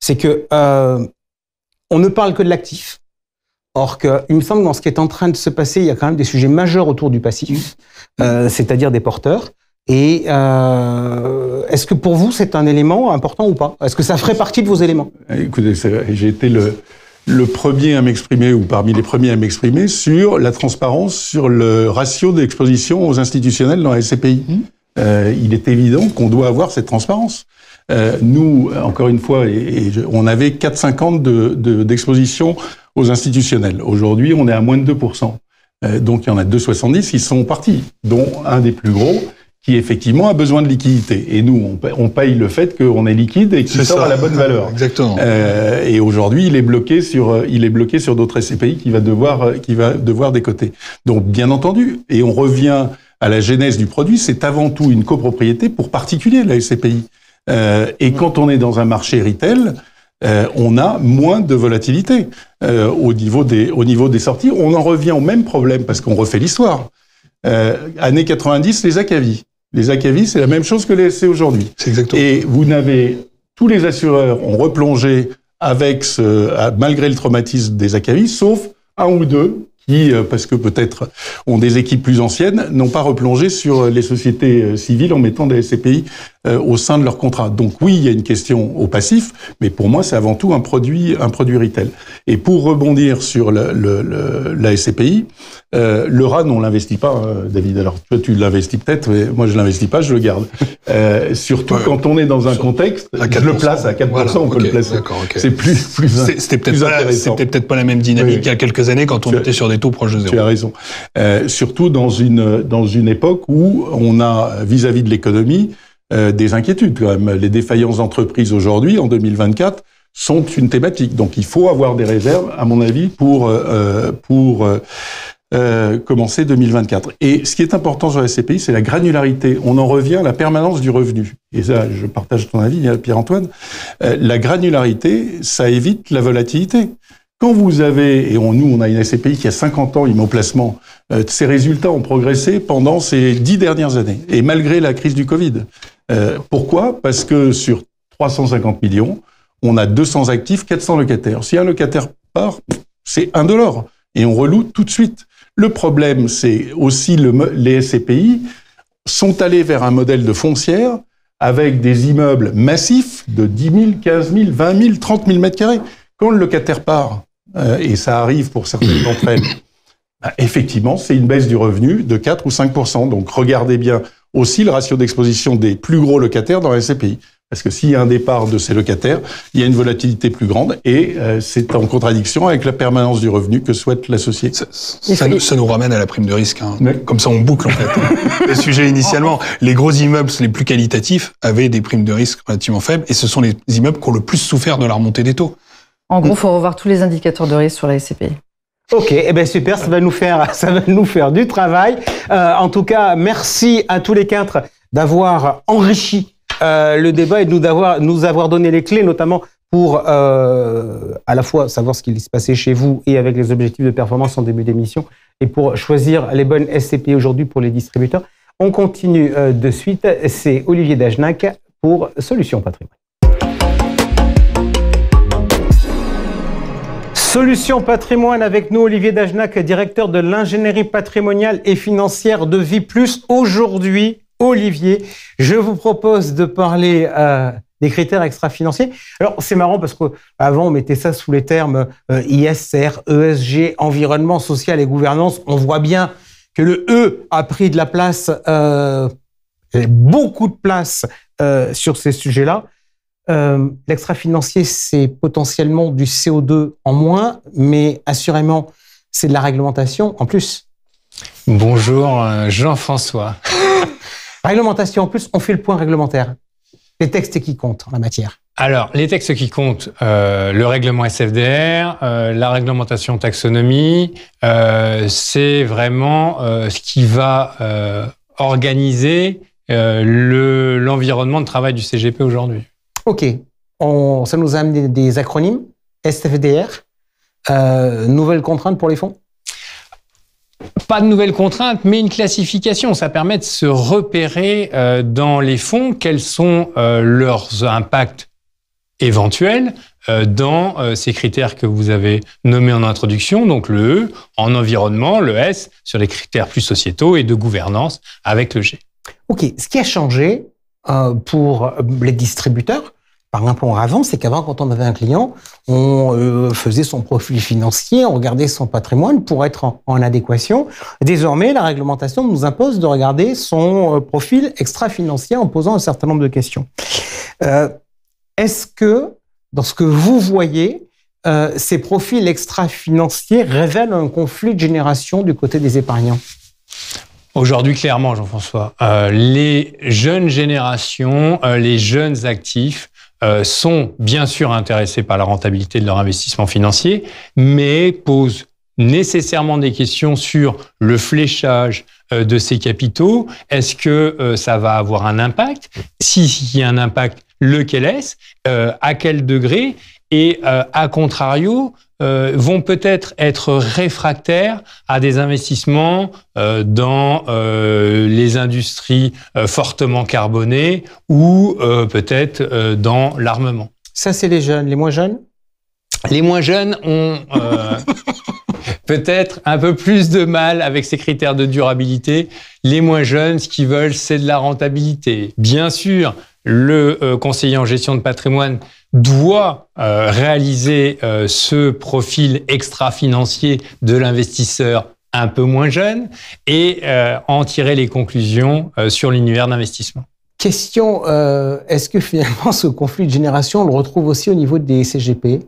C'est que on ne parle que de l'actif. Or, il me semble que dans ce qui est en train de se passer, il y a quand même des sujets majeurs autour du passif, c'est-à-dire des porteurs. Et est-ce que pour vous, c'est un élément important ou pas? Est-ce que ça ferait partie de vos éléments? Écoutez, j'ai été le premier à m'exprimer, ou parmi les premiers à m'exprimer, sur la transparence, sur le ratio d'exposition aux institutionnels dans la SCPI. Il est évident qu'on doit avoir cette transparence. Nous, encore une fois, on avait 4,50 d'exposition aux institutionnels. Aujourd'hui, on est à moins de 2%. Donc, il y en a 2,70 qui sont partis, dont un des plus gros qui, effectivement, a besoin de liquidité. Et nous, on paye le fait qu'on est liquide et qu'il sort à la bonne valeur. Exactement. Et aujourd'hui, il est bloqué sur d'autres SCPI qui va devoir décoter. Donc, bien entendu, et on revient à la genèse du produit, c'est avant tout une copropriété pour particuliers, la SCPI. Et quand on est dans un marché retail, on a moins de volatilité au niveau des sorties. On en revient au même problème parce qu'on refait l'histoire. Années 90, les ACAVI. Les ACAVI, c'est la même chose que les SC aujourd'hui. C'est exactement. Et tous les assureurs ont replongé malgré le traumatisme des ACAVI, sauf un ou deux qui, parce que peut-être ont des équipes plus anciennes, n'ont pas replongé sur les sociétés civiles en mettant des SCPI au sein de leur contrat. Donc oui, il y a une question au passif, mais pour moi, c'est avant tout un produit retail. Et pour rebondir sur la SCPI, le RAN, on l'investit pas, David. Alors toi, tu l'investis peut-être, mais moi, je l'investis pas, je le garde. Surtout quand on est dans un contexte, je le place à 4%, voilà, on peut le placer. Okay. C'est plus c'était peut-être pas la même dynamique il y a quelques années quand on était sur des taux proches de zéro. Tu as raison. Surtout dans une époque où on a, vis-à-vis de l'économie, des inquiétudes quand même. Les défaillances d'entreprises aujourd'hui, en 2024, sont une thématique. Donc il faut avoir des réserves, à mon avis, pour commencer 2024. Et ce qui est important sur la SCPI, c'est la granularité. On en revient à la permanence du revenu. Et ça, je partage ton avis, Pierre-Antoine. La granularité, ça évite la volatilité. Quand vous avez, nous, on a une SCPI qui a 50 ans, Immoplacement, ses résultats ont progressé pendant ces 10 dernières années, et malgré la crise du Covid. Pourquoi? Parce que sur 350 millions, on a 200 actifs, 400 locataires. Si un locataire part, c'est $1, et on reloue tout de suite. Le problème, c'est aussi les SCPI sont allés vers un modèle de foncière avec des immeubles massifs de 10 000, 15 000, 20 000, 30 000 mètres carrés. Quand le locataire part, et ça arrive pour certaines d'entre elles, effectivement, c'est une baisse du revenu de 4 ou 5%. Donc, regardez bien aussi le ratio d'exposition des plus gros locataires dans la SCPI. Parce que s'il y a un départ de ces locataires, il y a une volatilité plus grande et c'est en contradiction avec la permanence du revenu que souhaite l'associé. Ça nous ramène à la prime de risque. Hein. Oui. Comme ça, on boucle en fait le sujet initialement. Les gros immeubles les plus qualitatifs avaient des primes de risque relativement faibles et ce sont les immeubles qui ont le plus souffert de la remontée des taux. En gros, il faut revoir tous les indicateurs de risque sur la SCPI. Ok, eh ben super, ça va nous faire du travail. En tout cas, merci à tous les quatre d'avoir enrichi le débat et de nous avoir donné les clés, notamment pour à la fois savoir ce qui se passait chez vous et avec les objectifs de performance en début d'émission, et pour choisir les bonnes SCPI aujourd'hui pour les distributeurs. On continue de suite, c'est Olivier Dagenac pour Solutions Patrimoine. Solutions Patrimoine avec nous, Olivier Dagenac, directeur de l'ingénierie patrimoniale et financière de Viplus. Aujourd'hui, Olivier, je vous propose de parler des critères extra-financiers. Alors, c'est marrant parce qu'avant, on mettait ça sous les termes ISR, ESG, environnement, social et gouvernance. On voit bien que le E a pris de la place, beaucoup de place sur ces sujets-là. L'extra-financier, c'est potentiellement du CO2 en moins, mais assurément, c'est de la réglementation en plus. Bonjour Jean-François. Réglementation en plus, on fait le point réglementaire. Les textes qui comptent en la matière. Alors, les textes qui comptent, le règlement SFDR, la réglementation taxonomie, c'est vraiment ce qui va organiser l'environnement de travail du CGP aujourd'hui. Ok, ça nous a amené des acronymes, SFDR, nouvelles contraintes pour les fonds? Pas de nouvelles contraintes, mais une classification. Ça permet de se repérer dans les fonds quels sont leurs impacts éventuels dans ces critères que vous avez nommés en introduction, donc le E en environnement, le S sur les critères plus sociétaux et de gouvernance avec le G. Ok, ce qui a changé pour les distributeurs, par exemple avant, c'est qu'avant, quand on avait un client, on faisait son profil financier, on regardait son patrimoine pour être en adéquation. Désormais, la réglementation nous impose de regarder son profil extra-financier en posant un certain nombre de questions. Est-ce que, dans ce que vous voyez, ces profils extra-financiers révèlent un conflit de génération du côté des épargnants? Aujourd'hui, clairement, Jean-François, les jeunes générations, les jeunes actifs sont bien sûr intéressés par la rentabilité de leur investissement financier, mais posent nécessairement des questions sur le fléchage de ces capitaux. Est-ce que ça va avoir un impact? S'il y a un impact, lequel est-ce? À quel degré? Et à contrario, vont peut-être être réfractaires à des investissements dans les industries fortement carbonées ou peut-être dans l'armement. Ça, c'est les jeunes. Les moins jeunes? Les moins jeunes ont peut-être un peu plus de mal avec ces critères de durabilité. Les moins jeunes, ce qu'ils veulent, c'est de la rentabilité. Bien sûr, le conseiller en gestion de patrimoine doit réaliser ce profil extra-financier de l'investisseur un peu moins jeune et en tirer les conclusions sur l'univers d'investissement. Question, est-ce que finalement ce conflit de génération, on le retrouve aussi au niveau des CGP?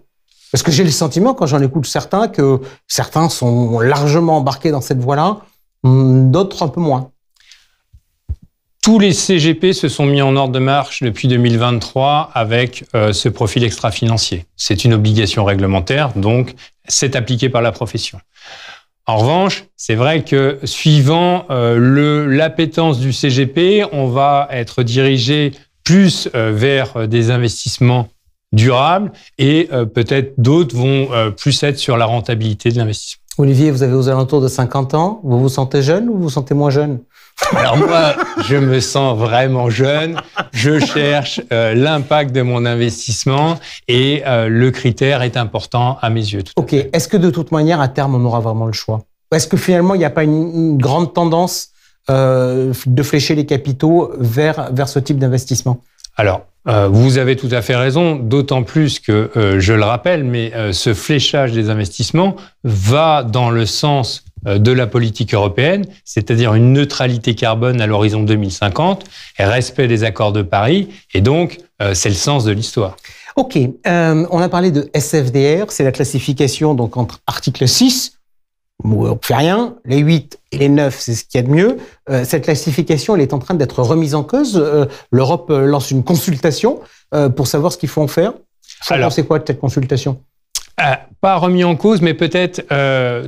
Parce que j'ai le sentiment, quand j'en écoute certains, que certains sont largement embarqués dans cette voie-là, d'autres un peu moins. Tous les CGP se sont mis en ordre de marche depuis 2023 avec ce profil extra-financier. C'est une obligation réglementaire, donc c'est appliqué par la profession. En revanche, c'est vrai que suivant l'appétence du CGP, on va être dirigé plus vers des investissements durables et peut-être d'autres vont plus être sur la rentabilité de l'investissement. Olivier, vous avez aux alentours de 50 ans. Vous vous sentez jeune ou vous vous sentez moins jeune? Alors moi, je me sens vraiment jeune. Je cherche l'impact de mon investissement et le critère est important à mes yeux. Ok. Est-ce que de toute manière, à terme, on aura vraiment le choix? Est-ce que finalement, il n'y a pas une grande tendance de flécher les capitaux vers ce type d'investissement? Alors, vous avez tout à fait raison, d'autant plus que, je le rappelle, mais ce fléchage des investissements va dans le sens de la politique européenne, c'est-à-dire une neutralité carbone à l'horizon 2050 et respect des accords de Paris. Et donc, c'est le sens de l'histoire. Ok, on a parlé de SFDR, c'est la classification donc entre article 6, où on ne fait rien, les 8 et les 9, c'est ce qu'il y a de mieux. Cette classification, elle est en train d'être remise en cause. L'Europe lance une consultation pour savoir ce qu'il faut en faire. Vous pensez quoi de cette consultation? Pas remis en cause, mais peut-être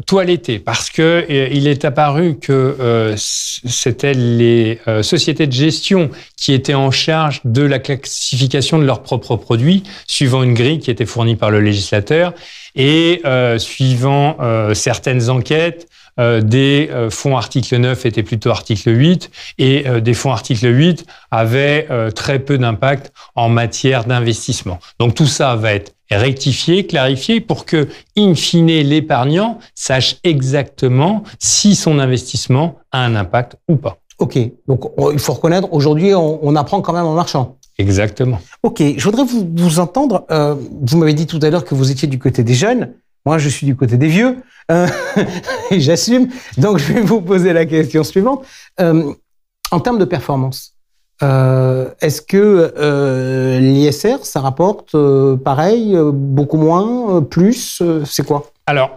toiletté, parce que il est apparu que c'était les sociétés de gestion qui étaient en charge de la classification de leurs propres produits, suivant une grille qui était fournie par le législateur, et suivant certaines enquêtes, des fonds article 9 étaient plutôt article 8, et des fonds article 8 avaient très peu d'impact en matière d'investissement. Donc tout ça va être rectifié, clarifié, pour que, in fine, l'épargnant sache exactement si son investissement a un impact ou pas. Ok, donc il faut reconnaître, aujourd'hui, on apprend quand même en marchant. Exactement. Ok, je voudrais vous entendre. Vous m'avez dit tout à l'heure que vous étiez du côté des jeunes. Moi, je suis du côté des vieux, et j'assume. Donc, je vais vous poser la question suivante. En termes de performance, est-ce que l'ISR, ça rapporte pareil, beaucoup moins, plus, c'est quoi? Alors,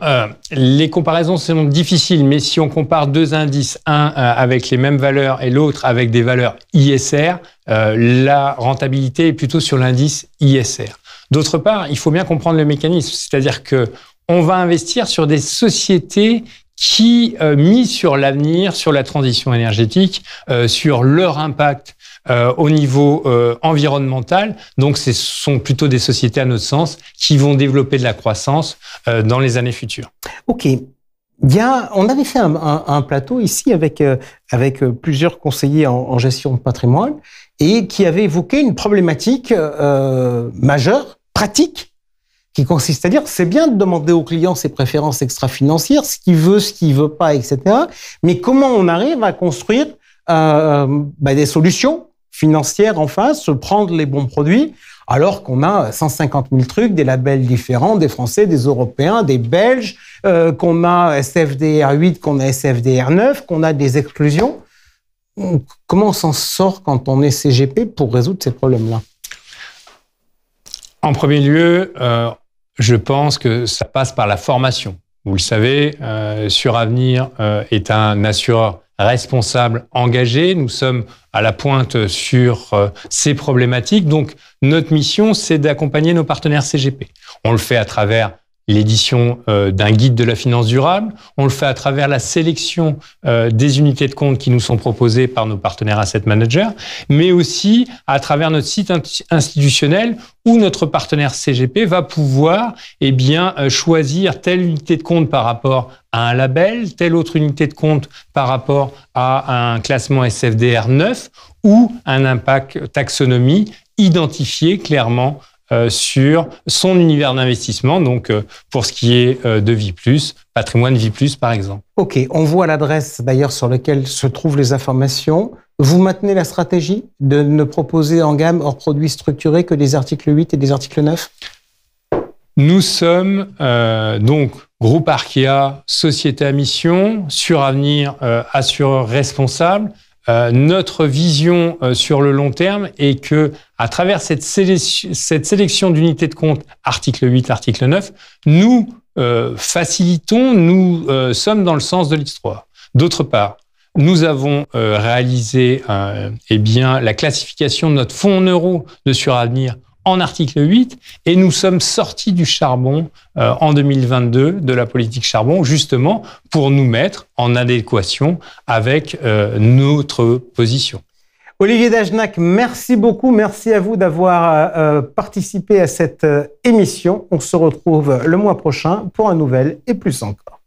les comparaisons sont difficiles, mais si on compare deux indices, un avec les mêmes valeurs et l'autre avec des valeurs ISR, la rentabilité est plutôt sur l'indice ISR. D'autre part, il faut bien comprendre le mécanisme, c'est-à-dire que on va investir sur des sociétés qui misent sur l'avenir, sur la transition énergétique, sur leur impact au niveau environnemental. Donc, ce sont plutôt des sociétés, à notre sens, qui vont développer de la croissance dans les années futures. OK. On avait fait un plateau ici avec plusieurs conseillers en gestion de patrimoine et qui avait évoqué une problématique majeure, pratique, qui consiste à dire c'est bien de demander aux clients ses préférences extra-financières, ce qu'il veut pas, etc. Mais comment on arrive à construire des solutions financières en face, prendre les bons produits, alors qu'on a 150 000 trucs, des labels différents, des Français, des Européens, des Belges, qu'on a SFDR 8, qu'on a SFDR 9, qu'on a des exclusions. Comment on s'en sort quand on est CGP pour résoudre ces problèmes-là? En premier lieu, je pense que ça passe par la formation. Vous le savez, Suravenir est un assureur responsable, engagé. Nous sommes à la pointe sur ces problématiques. Donc, notre mission, c'est d'accompagner nos partenaires CGP. On le fait à travers l'édition d'un guide de la finance durable. On le fait à travers la sélection des unités de compte qui nous sont proposées par nos partenaires asset managers, mais aussi à travers notre site institutionnel où notre partenaire CGP va pouvoir choisir telle unité de compte par rapport à un label, telle autre unité de compte par rapport à un classement SFDR 9 ou un impact taxonomie identifié clairement sur son univers d'investissement, donc pour ce qui est de Vie+, patrimoine Vie+, par exemple. OK, on voit l'adresse d'ailleurs sur laquelle se trouvent les informations. Vous maintenez la stratégie de ne proposer en gamme hors produits structurés que des articles 8 et des articles 9? Nous sommes donc groupe Arkéa, société à mission, Suravenir, assureur responsable. Notre vision sur le long terme est que, à travers cette sélection d'unités de compte, article 8, article 9, nous facilitons, nous sommes dans le sens de l'histoire. D'autre part, nous avons réalisé la classification de notre fonds en euros de Suravenir en article 8 et nous sommes sortis du charbon en 2022 de la politique charbon justement pour nous mettre en adéquation avec notre position. Olivier Dagenac, merci beaucoup. Merci à vous d'avoir participé à cette émission. On se retrouve le mois prochain pour un nouvel et plus encore.